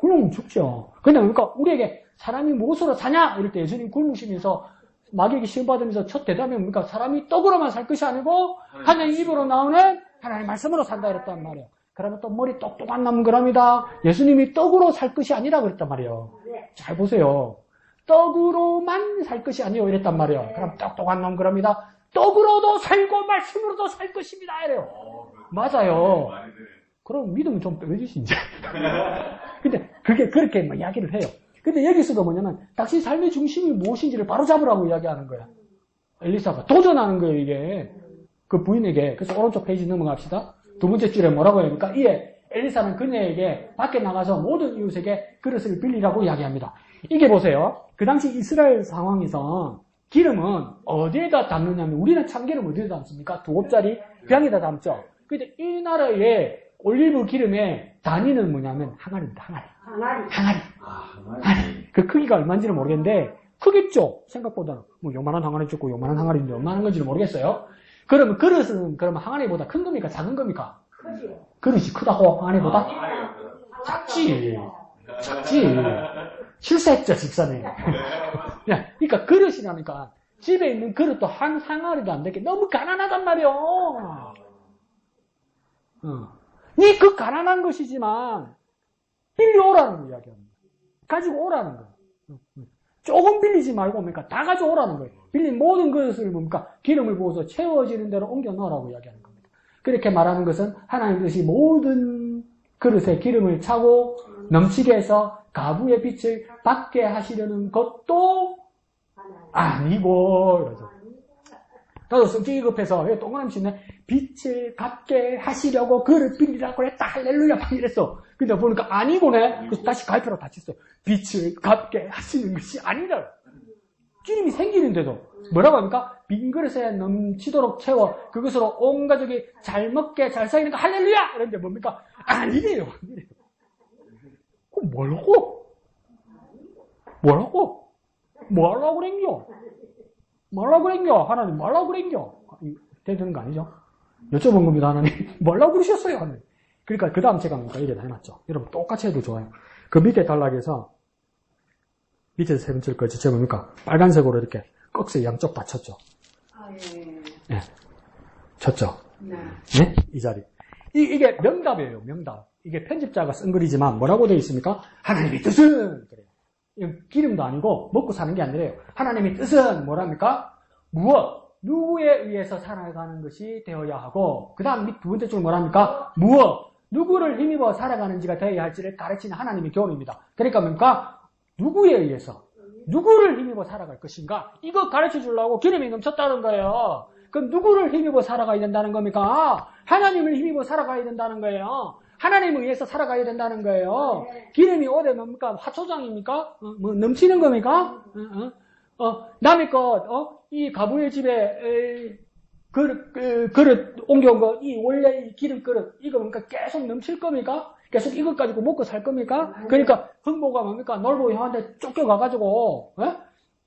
S1: 그러면 죽죠. 근데 뭡니까? 우리에게 사람이 무엇으로 사냐? 이럴 때 예수님 굶으시면서 마귀에게 시험 받으면서 첫 대답이 뭡니까? 사람이 떡으로만 살 것이 아니고 하나님 입으로 나오는 하나님 말씀으로 산다 이랬단 말이에요. 그러면 또 머리 똑똑한 놈 그럽니다. 예수님이 떡으로 살 것이 아니라 그랬단 말이에요. 잘 보세요. 떡으로만 살 것이 아니요 이랬단 말이에요. 그럼 똑똑한 놈 그럽니다. 떡으로도 살고 말씀으로도 살 것입니다 이래요. 맞아요. 그럼 믿음은 좀 빼주시 이제. 근데 그게 그렇게 막 이야기를 해요. 근데 여기서도 뭐냐면 당신 삶의 중심이 무엇인지를 바로 잡으라고 이야기하는 거야. 엘리사가 도전하는 거예요 이게. 그 부인에게. 그래서 오른쪽 페이지 넘어갑시다. 두 번째 줄에 뭐라고 합니까? 이에 엘리사는 그녀에게 밖에 나가서 모든 이웃에게 그릇을 빌리라고 이야기합니다. 이게 보세요. 그 당시 이스라엘 상황에서 기름은 어디에다 담느냐면 우리는 참기름 어디에다 담습니까? 2곱짜리 병에다 담죠. 근데 이 나라의 올리브 기름의 단위는 뭐냐면 항아리입니다. 항아리. 그 크기가 얼마인지는 모르겠는데 크겠죠? 생각보다는. 뭐 요만한 항아리 줬고 요만한 항아리인데 얼마나 건지는 모르겠어요. 그러면 그릇은 그러면 항아리보다 큰 겁니까? 작은 겁니까?
S3: 크지요.
S1: 그릇이 크다고 항아리보다? 작지. 실수했죠, 집사님. 그러니까 그릇이라니까 집에 있는 그릇도 한 항아리도 안 되게 너무 가난하단 말이요. 니 그 가난한 것이지만 빌려오라는 거 이야기합니다. 가지고 오라는 거예요. 조금 빌리지 말고 뭡니까? 다 가져오라는 거예요. 빌린 모든 것을 뭡니까? 기름을 부어서 채워지는 대로 옮겨 넣으라고 이야기하는 겁니다. 그렇게 말하는 것은 하나님 뜻이 모든 그릇에 기름을 차고 넘치게 해서 가부의 빛을 받게 하시려는 것도 아니고 이러죠. 나도 성격이 급해서 동그라미 치네. 빛을 갖게 하시려고 그릇 빌리라고 했다. 할렐루야 막 이랬어. 근데 보니까 아니고네. 그래서 다시 갈피로 다쳤어요. 빛을 갖게 하시는 것이 아니라. 기름이 생기는데도 뭐라고 합니까? 빈 그릇에 넘치도록 채워 그것으로 온 가족이 잘 먹게 잘 사니까 할렐루야! 이런데 뭡니까? 아니래요. 그럼 뭐라고 그랬냐? 하나님 뭐라고 그랬냐? 되는 거 아니죠? 여쭤본 겁니다, 하나님. 뭐라고 그러셨어요? 하나님. 그러니까 그 다음 제가 뭡니까? 이게 다 해놨죠. 여러분 똑같이 해도 좋아요. 그 밑에 단락에서 밑에서 세 번째 거지, 제 뭡니까? 빨간색으로 이렇게 꺽쇠 양쪽 다 쳤죠. 네. 쳤죠. 네? 이 자리. 이게 명답이에요, 명답. 이게 편집자가 쓴 글이지만 뭐라고 되어 있습니까? 하나님의 뜻은! 그래요. 기름도 아니고 먹고 사는 게 아니래요. 하나님의 뜻은 뭐랍니까? 무엇? 누구에 의해서 살아가는 것이 되어야 하고, 그 다음 두 번째 줄 뭐랍니까? 무엇? 누구를 힘입어 살아가는지가 되어야 할지를 가르치는 하나님의 교훈입니다. 그러니까 뭡니까? 누구에 의해서? 누구를 힘입어 살아갈 것인가? 이거 가르쳐 주려고 기름이 넘쳤다는 거예요. 그럼 누구를 힘입어 살아가야 된다는 겁니까? 하나님을 힘입어 살아가야 된다는 거예요. 하나님을 위해서 살아가야 된다는 거예요. 기름이 어디 뭡니까? 화초장입니까? 뭐 넘치는 겁니까? 남의 것, 이 가부의 집에 그릇 옮겨온 거, 이 원래 이 기름 그릇, 이거 뭡니까? 계속 넘칠 겁니까? 계속 이것 가지고 먹고 살 겁니까? 그러니까 흥보가 뭡니까? 놀보 형한테 쫓겨가가지고,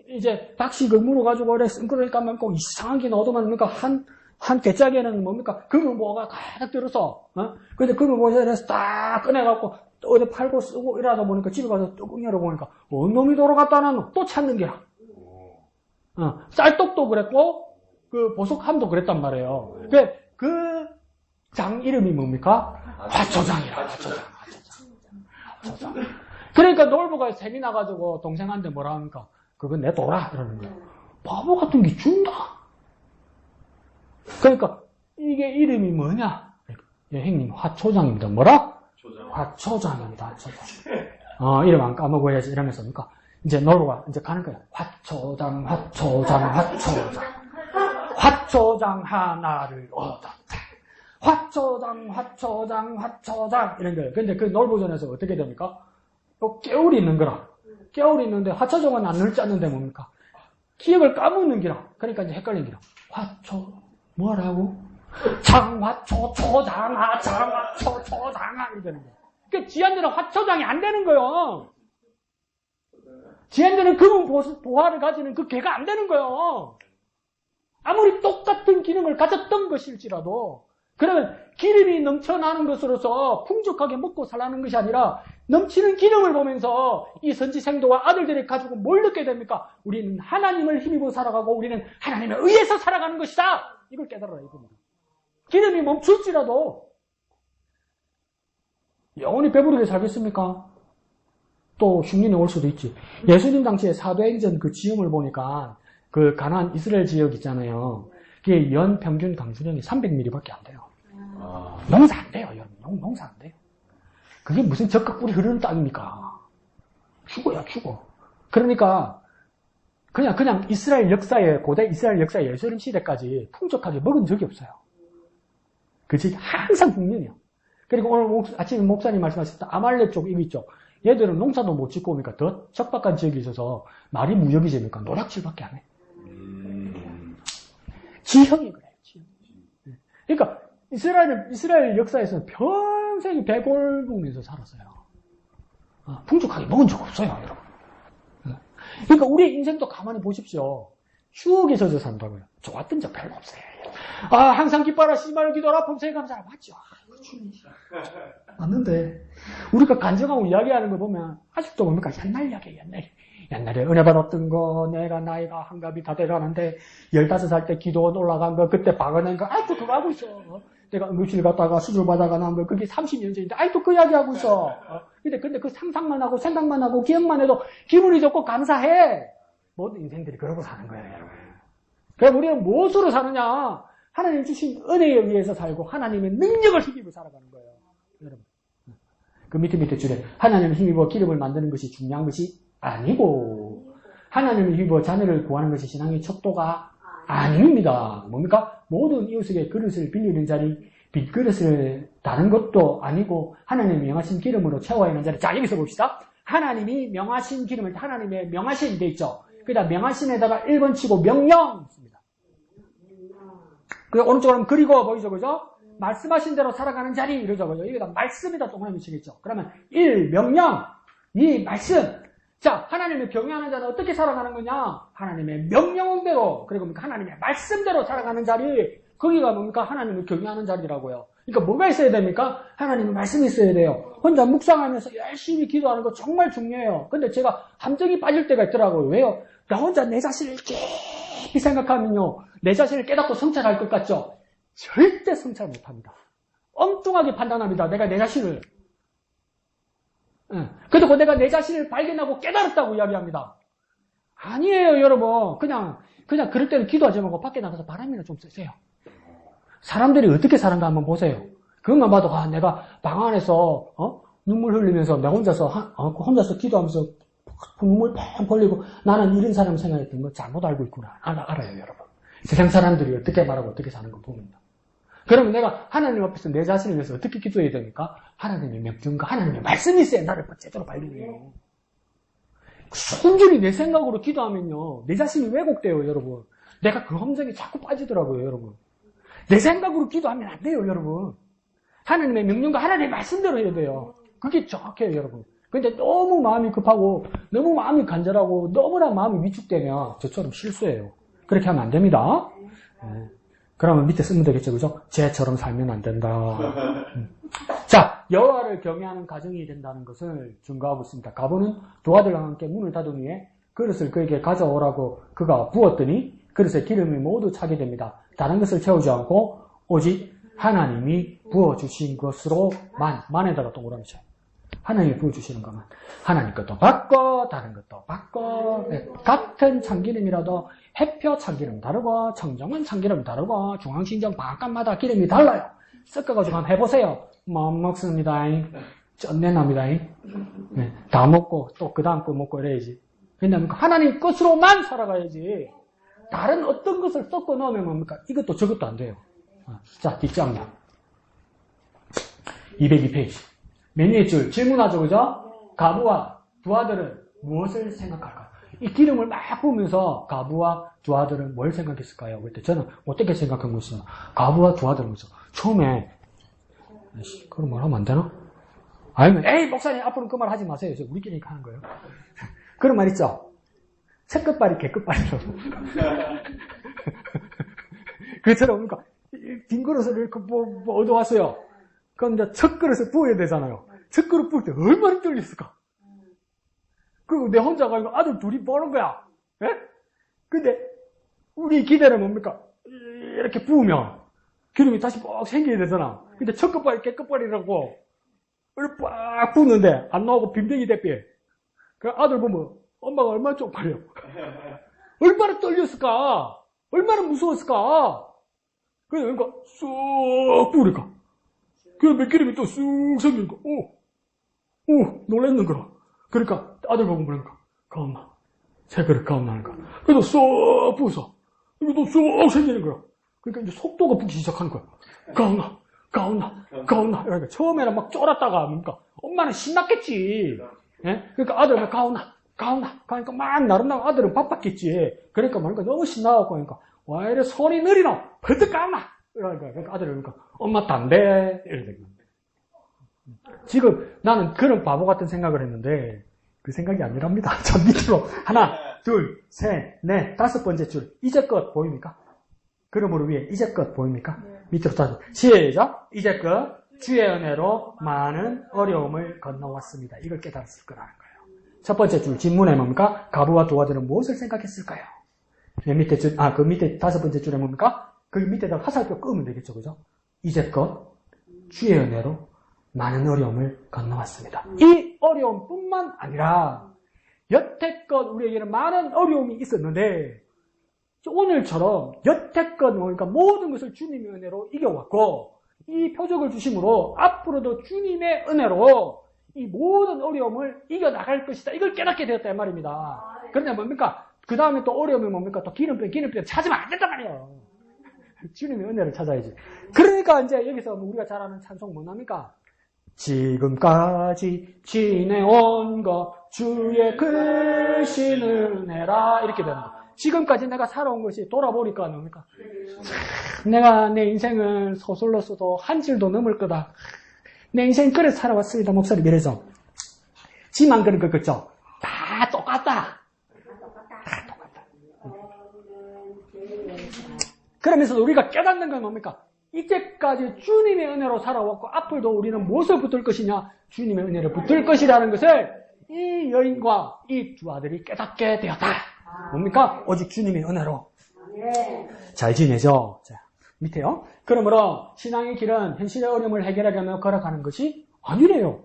S1: 이제 박식을 물어가지고, 그러니까 꼭 이상한 게 얻으면 뭡니까? 한 개짜기에는 뭡니까? 금은보가 가득 들어서, 근데 금은보에서 딱 꺼내갖고, 어디 팔고 쓰고 이러다 보니까 집에 가서 뚜껑 열어보니까, 놈이 돌아갔다는 또 찾는 게라. 쌀떡도 그랬고, 그 보석함도 그랬단 말이에요. 그 장 이름이 뭡니까? 화초장이라, 화초장. 그러니까 놀보가 셈이 나가지고 동생한테 뭐라 합니까? 그건 내 둬라, 이러는 거야. 바보 같은 게 준다. 그러니까 이게 이름이 뭐냐? 예, 형님 화초장입니다. 뭐라? 화초장입니다. 화초장. 이름 안 까먹어야지 이러면서 그러니까 이제 놀보가 이제 가는 거야. 화초장, 화초장, 화초장. 화초장 하나를 얻었다. 화초장, 화초장, 화초장 이런 거예요. 근데 그 놀보전에서 어떻게 됩니까? 또 깨울이 있는 거라. 깨울이 있는데 화초장은 안 넣지 않는데 뭡니까? 기억을 까먹는 기라. 그러니까 이제 헷갈린 기라. 화초 뭐라고? 장화초 초장아 장화초 초장아 이렇게 되는 거예요. 그러니까 지한테는 화초장이 안 되는 거예요. 지한테는 금은 보화를 가지는 그 개가 안 되는 거예요. 아무리 똑같은 기능을 가졌던 것일지라도 그러면 기름이 넘쳐나는 것으로서 풍족하게 먹고 살라는 것이 아니라 넘치는 기름을 보면서 이 선지생도와 아들들이 가지고 뭘 느끼게 됩니까? 우리는 하나님을 힘입어 살아가고 우리는 하나님에 의해서 살아가는 것이다. 이걸 깨달아라 이겁니다. 기름이 멈출지라도 영원히 배부르게 살겠습니까? 또 흉년이 올 수도 있지. 예수님 당시에 사도행전 그 지형을 보니까 그 가나안 이스라엘 지역 있잖아요. 그게 연 평균 강수량이 300mm밖에 안 돼요. 농사 안 돼요, 여러분. 농사 안 돼요. 그게 무슨 적각 뿌리 흐르는 땅입니까? 죽어야 죽어. 그러니까 그냥 이스라엘 역사에 고대 이스라엘 역사에 예수님 시대까지 풍족하게 먹은 적이 없어요. 그치? 항상 흉년이요. 그리고 오늘 아침에 목사님 말씀하셨던 아말렉 쪽, 이미 쪽. 얘들은 농사도 못 짓고 오니까 더 적박한 지역이 있어서 말이 무역이 되니까 노략질밖에 안 해. 지형이 그래요, 지형. 그러니까 이스라엘 역사에서는 평생 배골부면서 살았어요. 풍족하게 먹은 적 없어요, 여러분. 그러니까 우리의 인생도 가만히 보십시오. 추억에 젖어 산다고요. 좋았던 적 별로 없어요. 항상 기뻐라, 시마를 기도하라, 범사에 감사하라. 맞죠? 맞는데, 우리가 간증하고 이야기하는 거 보면, 아직도 뭡니까? 옛날 이야기예요, 옛날에 은혜 받았던 거, 내가 나이가 한갑이 다 돼가는데, 15살 때 기도원 올라간 거, 그때 박아낸 거, 아직도 그거 하고 있어. 내가 응급실 갔다가 수술 받아가 나온 거, 그게 30년 전인데, 아직도 그 이야기 하고 있어. 근데 그 상상만 하고, 생각만 하고, 기억만 해도 기분이 좋고 감사해. 모든 인생들이 그러고 사는 거예요, 여러분. 그럼 우리는 무엇으로 사느냐? 하나님 주신 은혜에 의해서 살고 하나님의 능력을 힘입어 살아가는 거예요. 여러분. 그 밑에 줄에 하나님을 힘입어 기름을 만드는 것이 중요한 것이 아니고 하나님을 힘입어 자녀를 구하는 것이 신앙의 척도가 아닙니다. 뭡니까? 모든 이웃에게 그릇을 빌리는 자리, 빗그릇을 다른 것도 아니고 하나님이 명하신 기름으로 채워야 하는 자리. 자, 여기서 봅시다. 하나님이 명하신 기름을 하나님의 명하신 돼 있죠. 그다음 명하신에다가 1번 치고 명령 있습니다. 그 오른쪽으로 그리고 보이죠, 그죠? 말씀하신 대로 살아가는 자리 이러죠, 그죠? 여기다 말씀이다 동그라미 치겠죠. 그러면 1 명령, 2 말씀. 자, 하나님을 경외하는 자는 어떻게 살아가는 거냐? 하나님의 명령대로, 그리고 하나님의 말씀대로 살아가는 자리. 거기가 뭡니까? 하나님을 경외하는 자리라고요. 그러니까 뭐가 있어야 됩니까? 하나님의 말씀이 있어야 돼요. 혼자 묵상하면서 열심히 기도하는 거 정말 중요해요. 근데 제가 함정이 빠질 때가 있더라고요. 왜요? 나 혼자 내 자신을 깊이 생각하면요. 내 자신을 깨닫고 성찰할 것 같죠? 절대 성찰 못합니다. 엉뚱하게 판단합니다. 내가 내 자신을. 그리고 내가 내 자신을 발견하고 깨달았다고 이야기합니다. 아니에요, 여러분. 그냥 그럴 때는 기도하지 말고 밖에 나가서 바람이나 좀 쐬세요. 사람들이 어떻게 사는가 한번 보세요. 그것만 봐도 내가 방 안에서 눈물 흘리면서 내 혼자서 기도하면서 눈물 팡 벌리고 나는 이런 사람 생각했던 거 잘못 알고 있구나. 알아요, 여러분. 세상 사람들이 어떻게 말하고 어떻게 사는 거 봅니다. 그러면 내가 하나님 앞에서 내 자신을 위해서 어떻게 기도해야 됩니까? 하나님의 명령과 하나님의 말씀이 있어야 나를 제대로 발견해요. 순전히 내 생각으로 기도하면요. 내 자신이 왜곡돼요, 여러분. 내가 그 함정에 자꾸 빠지더라고요, 여러분. 내 생각으로 기도하면 안 돼요, 여러분. 하나님의 명령과 하나님의 말씀대로 해야 돼요. 그게 정확해요, 여러분. 근데 너무 마음이 급하고 너무 마음이 간절하고 너무나 마음이 위축되면 저처럼 실수해요. 그렇게 하면 안 됩니다. 네. 그러면 밑에 쓰면 되겠죠, 그죠? 쟤처럼 살면 안 된다. 자, 여호와를 경외하는 가정이 된다는 것을 증거하고 있습니다. 가보는 두 아들과 함께 문을 닫은 후에 그릇을 그에게 가져오라고 그가 부었더니 그릇에 기름이 모두 차게 됩니다. 다른 것을 채우지 않고 오직 하나님이 부어주신 것으로만, 만에다가 동그라미 쳐요. 하나님이 부어주시는 것만. 하나님 것도 바꿔, 다른 것도 바꿔. 네. 같은 참기름이라도 해표 참기름 다르고 청정원 참기름 다르고 중앙신정 방앗간마다 기름이 달라요. 섞어가지고 한번 해보세요. 못 먹습니다. 쩐내납니다. 네. 다 먹고 또 그 다음 거 먹고 이래야지. 왜냐하면 하나님 것으로만 살아가야지. 다른 어떤 것을 섞어 넣으면 뭡니까? 이것도 저것도 안 돼요. 자, 뒷장면 202페이지. 맨 위에 줄 질문하죠, 그죠? 가부와 두 아들은 무엇을 생각할까? 이 기름을 막 부으면서 가부와 두 아들은 뭘 생각했을까요? 그럴 때 저는 어떻게 생각한 것이냐? 가부와 두 아들은 그래서 처음에 그럼 말 하면 안 되나? 아니면 에이 목사님 앞으로 그 말 하지 마세요. 저 우리끼리 하는 거예요. 그런 말 있죠? 첫 끝발이 개 끝발이라고. 그처럼 그러니까 빈 그릇을 이렇게 뭐 얻어왔어요. 그럼 이제 첫 그릇을 부어야 되잖아요. 첫 그릇 부을 때 얼마나 떨렸을까? 그리고 내 혼자 가지고 아들 둘이 뭐 하는 거야? 예? 근데 우리 기대는 뭡니까? 이렇게 부으면 기름이 다시 막 생겨야 되잖아. 근데 첫 끝발이 개 끝발이라고 이렇게 빡 부었는데 안 나오고 빈병이 대삐. 그 아들 보면 엄마가 얼마나 쪽팔려. 얼마나 떨렸을까? 얼마나 무서웠을까? 그러니까 쑥 부으니까 그 기름이 또 쑥 생기니까 놀랬는 거라. 그러니까 아들 보고 그러니까 가온나 새 그릇 가온나는 거야. 그래서 쑥 부어서 이게 또 쑥 생기는 거야. 그러니까 이제 속도가 붙기 시작하는 거야. 가온나 이러니까 처음에는 막 쫄았다가 뭡니까 엄마는 신났겠지. 예? 그러니까 아들은 가온나 그러니까 막 나른다고 아들은 바빴겠지. 그러니까 뭔가 너무 신나갖고 그러니까 와 이래 손이 느리노 벌떡 가온나 그러니까 아들은 그러니까 엄마 담배 이러는 거야. 지금 나는 그런 바보 같은 생각을 했는데 그 생각이 아니랍니다. 저 밑으로 하나, 둘, 셋, 넷, 다섯 번째 줄 이제껏 보입니까? 그러므로 위에 이제껏 보입니까? 밑으로 다섯 시작. 이제껏 주의 은혜로 많은 어려움을 건너왔습니다. 이걸 깨달았을 거라는 거예요. 첫 번째 줄 진문에 뭡니까? 가부와 두 아들은 무엇을 생각했을까요? 맨 밑에 줄, 그 밑에 다섯 번째 줄에 뭡니까? 그 밑에다 화살표 끄면 되겠죠, 그죠? 이제껏 주의 은혜로 많은 어려움을 건너왔습니다. 이 어려움뿐만 아니라 여태껏 우리에게는 많은 어려움이 있었는데 오늘처럼 여태껏 그러니까 모든 것을 주님의 은혜로 이겨왔고 이 표적을 주심으로 앞으로도 주님의 은혜로 이 모든 어려움을 이겨나갈 것이다. 이걸 깨닫게 되었다 이 말입니다. 그러냐 뭡니까? 그 다음에 또 어려움이 뭡니까? 또 기름병 찾으면 안 된단 말이에요. 주님의 은혜를 찾아야지. 그러니까 이제 여기서 우리가 잘 아는 찬송 뭐합니까? 지금까지 지내온 것 주의 크신 은혜라 이렇게 되는 거. 지금까지 내가 살아온 것이 돌아보니까 뭡니까? 내가 내 인생을 소설로 써도 한 줄도 넘을 거다. 내 인생 그래 살아왔습니다. 목소리 이래서 지만 그런 거 그죠? 다 똑같다. 그러면서 우리가 깨닫는 건 뭡니까? 이제까지 주님의 은혜로 살아왔고 앞으로도 우리는 무엇을 붙들 것이냐? 주님의 은혜를 붙들 것이라는 것을 이 여인과 이 두 아들이 깨닫게 되었다. 뭡니까? 오직 주님의 은혜로 잘 지내죠. 자, 밑에요. 그러므로 신앙의 길은 현실의 어려움을 해결하려면 걸어가는 것이 아니래요.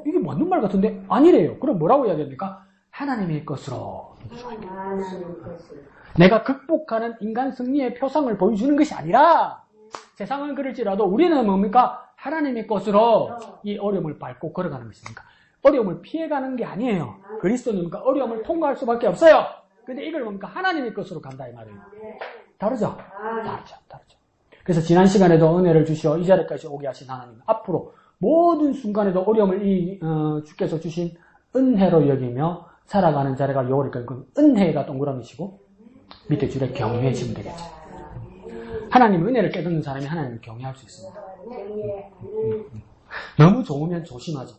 S1: 이게 맞는 말 같은데? 아니래요. 그럼 뭐라고 해야 됩니까? 하나님의 것으로. 내가 극복하는 인간 승리의 표상을 보여주는 것이 아니라 세상은 그럴지라도 우리는 뭡니까? 하나님의 것으로 이 어려움을 밟고 걸어가는 것입니까? 어려움을 피해가는 게 아니에요. 그리스도는 어려움을 통과할 수밖에 없어요. 근데 이걸 뭡니까? 하나님의 것으로 간다 이 말이에요. 다르죠? 다르죠. 그래서 지난 시간에도 은혜를 주시어 이 자리까지 오게 하신 하나님 앞으로 모든 순간에도 어려움을 주께서 주신 은혜로 여기며 살아가는 자리가 요리니까 그 은혜가 동그라미시고 밑에 줄에 경외해지면 되겠죠. 하나님 은혜를 깨닫는 사람이 하나님을 경외할 수 있습니다. 너무 좋으면 조심하죠.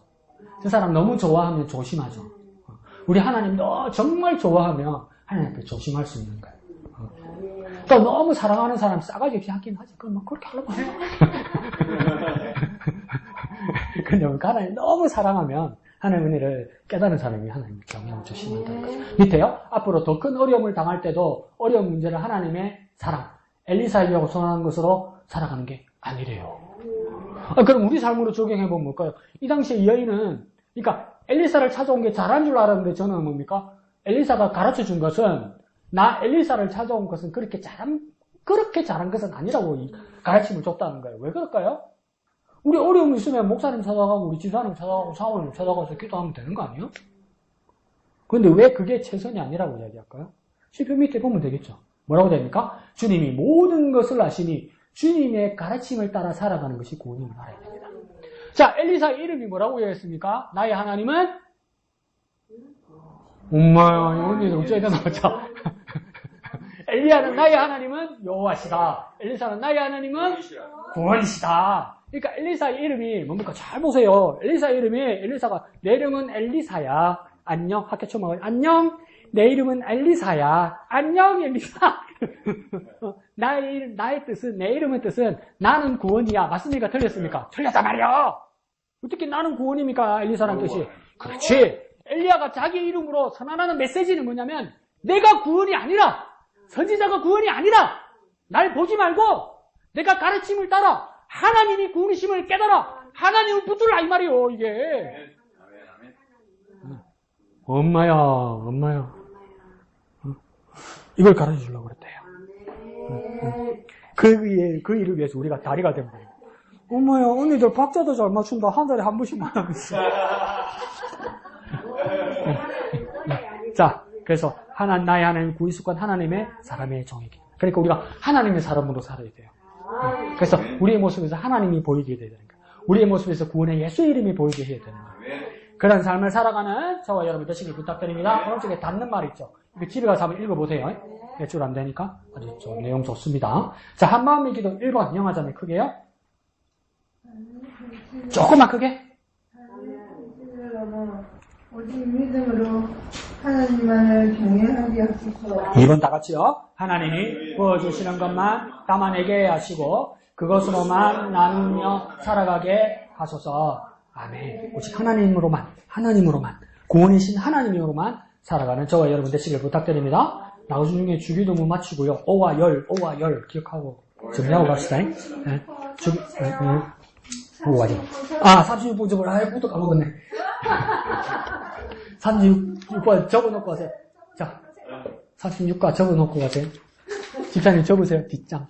S1: 저 사람 너무 좋아하면 조심하죠. 우리 하나님 정말 좋아하면 하나님 앞에 조심할 수 있는 거예요. 또 너무 사랑하는 사람 싸가지 없이 하긴 하지. 그럼 뭐 그렇게 하려고 해요. 근데 하나님 너무 사랑하면 하나님 은혜를 깨닫는 사람이 하나님을 경외하고 조심한다는 거죠. 밑에요. 앞으로 더 큰 어려움을 당할 때도 어려운 문제를 하나님의 사랑, 엘리사에게 선언한 것으로 살아가는 게 아니래요. 그럼 우리 삶으로 적용해보면 뭘까요? 이 당시에 이 여인은, 그러니까 엘리사를 찾아온 게 잘한 줄 알았는데 저는 뭡니까? 엘리사가 가르쳐 준 것은, 나 엘리사를 찾아온 것은 그렇게 잘한 것은 아니라고 가르침을 줬다는 거예요. 왜 그럴까요? 우리 어려움이 있으면 목사님 찾아가고 우리 집사님 찾아가고 사모님 찾아가서 기도하면 되는 거 아니에요? 근데 왜 그게 최선이 아니라고 이야기할까요? 시편 밑에 보면 되겠죠. 뭐라고 됩니까? 주님이 모든 것을 아시니 주님의 가르침을 따라 살아가는 것이 구원임을 알아야 됩니다. 자, 엘리사의 이름이 뭐라고 이야기했습니까? 나의 하나님은? 엄마야, 언니들 어쩌야 되나 보자. 엘리야는 나의 하나님은 여호와시다. 엘리사는 나의 하나님은 구원이시다. 그러니까 엘리사의 이름이 뭡니까? 잘 보세요. 엘리사의 이름이, 엘리사가 내 이름은 엘리사야. 안녕. 학교 처음 와요. 안녕. 내 이름은 엘리사야. 안녕, 엘리사. 나의 뜻은, 내 이름의 뜻은 나는 구원이야. 맞습니까? 틀렸습니까? 틀렸단 말이야. 어떻게 나는 구원입니까? 엘리사라는 뜻이. 그렇지. 엘리야가 자기 이름으로 선언하는 메시지는 뭐냐면 내가 구원이 아니라, 선지자가 구원이 아니라 날 보지 말고 내가 가르침을 따라 하나님이 구원이심을 깨달아 하나님을 붙들라 이 말이요. 이게 엄마야 이걸 가르쳐 주려고 그랬대요. 그 일을 위해서 우리가 다리가 된 거예요. 엄마야, 언니들 박자도 잘 맞춘다. 한 달에 한 번씩만 하고 있어. 자, 그래서 나의 하나님 구의숙한 하나님의 사람의 종에게. 그러니까 우리가 하나님의 사람으로 살아야 돼요. 그래서 우리의 모습에서 하나님이 보이게 돼야 되는 거예요. 우리의 모습에서 구원의 예수 이름이 보이게 해야 되는 거예요. 그런 삶을 살아가는 저와 여러분 되시길 부탁드립니다. 오른쪽에 닿는 말 있죠. 이거 집에 가서 한번 읽어보세요. 외출 안 되니까. 아주 내용 좋습니다. 자, 한마음의 기도 1번 영화자매 크게요. 조금만 크게.
S4: 오직 믿음으로 하나님만을 경외하게 하소서.
S1: 2번 다 같이요. 하나님이 부어주시는 것만 담아내게 하시고 그것으로만 나누며 살아가게 하소서. 아멘. 오직 하나님으로만 구원이신 하나님으로만 살아가는 저와 여러분 되시길 부탁드립니다. 나오신 중에 주기도 못 맞추고요. 오와 열 기억하고 정리하고 갑시다. 네. 36번 아이고 또 까먹었네. 36번 적어놓고 가세요. 자, 36과 적어놓고 가세요. 집사님 접으세요. 뒷장.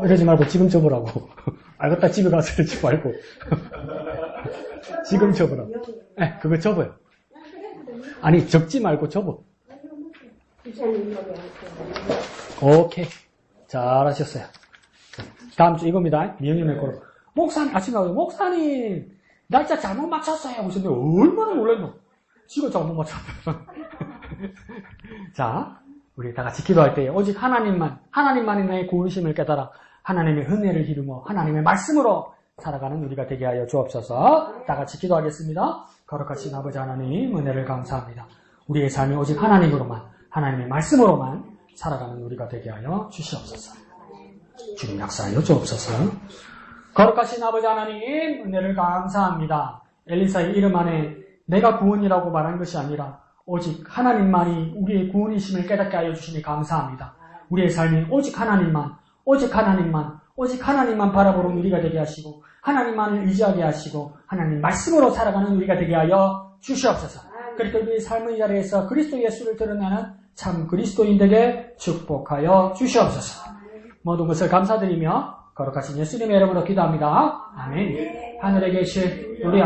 S1: 이러지 말고 지금 접으라고. 알겠다. 집에 가서 이러지 말고. 지금 접으라고. 네, 그거 접어요. 아니, 접지 말고 접어. 오케이. 잘하셨어요. 다음 주 이겁니다. 미영님의 거로. 목사님, 아침에 나오죠. 목사님, 날짜 잘못 맞췄어요. 하셨는데 얼마나 놀랐노. 지가 잘못 맞췄다. 자, 우리 다 같이 기도할 때 오직 하나님만이 나의 구원심을 깨달아 하나님의 은혜를 이루며 하나님의 말씀으로 살아가는 우리가 되게 하여 주옵소서. 다 같이 기도하겠습니다. 거룩하신 아버지 하나님, 은혜를 감사합니다. 우리의 삶이 오직 하나님으로만, 하나님의 말씀으로만 살아가는 우리가 되게 하여 주시옵소서. 주님 역사하여 주옵소서. 거룩하신 아버지 하나님, 은혜를 감사합니다. 엘리사의 이름 안에 내가 구원이라고 말한 것이 아니라 오직 하나님만이 우리의 구원이심을 깨닫게 하여 주시니 감사합니다. 우리의 삶이 오직 하나님만 바라보는 우리가 되게 하시고 하나님만을 의지하게 하시고 하나님 말씀으로 살아가는 우리가 되게 하여 주시옵소서. 그렇게 우리의 삶의 자리에서 그리스도 예수를 드러내는 참 그리스도인에게 축복하여 주시옵소서. 모든 것을 감사드리며 거룩하신 예수님의 이름으로 기도합니다. 아멘. 하늘에 계신 우리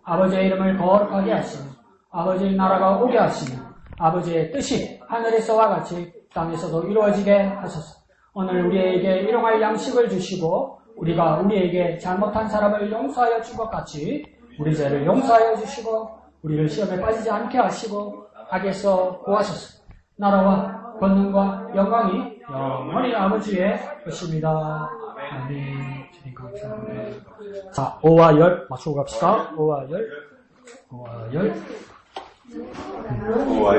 S1: 아버지의 이름을 거룩하게 하시며 아버지의 나라가 오게 하시며 아버지의 뜻이 하늘에서와 같이 땅에서도 이루어지게 하소서. 오늘 우리에게 일용할 양식을 주시고 우리가 우리에게 잘못한 사람을 용서하여 준 것 같이 우리 죄를 용서하여 주시고 우리를 시험에 빠지지 않게 하시고 악에서 구하소서. 나라와 권능과 영광이 영원히 아버지의 것입니다. 아멘. 주님 감사합니다. 자, 5와 열 맞추고 갑시다. 5와 열. 5와 열.
S3: 오,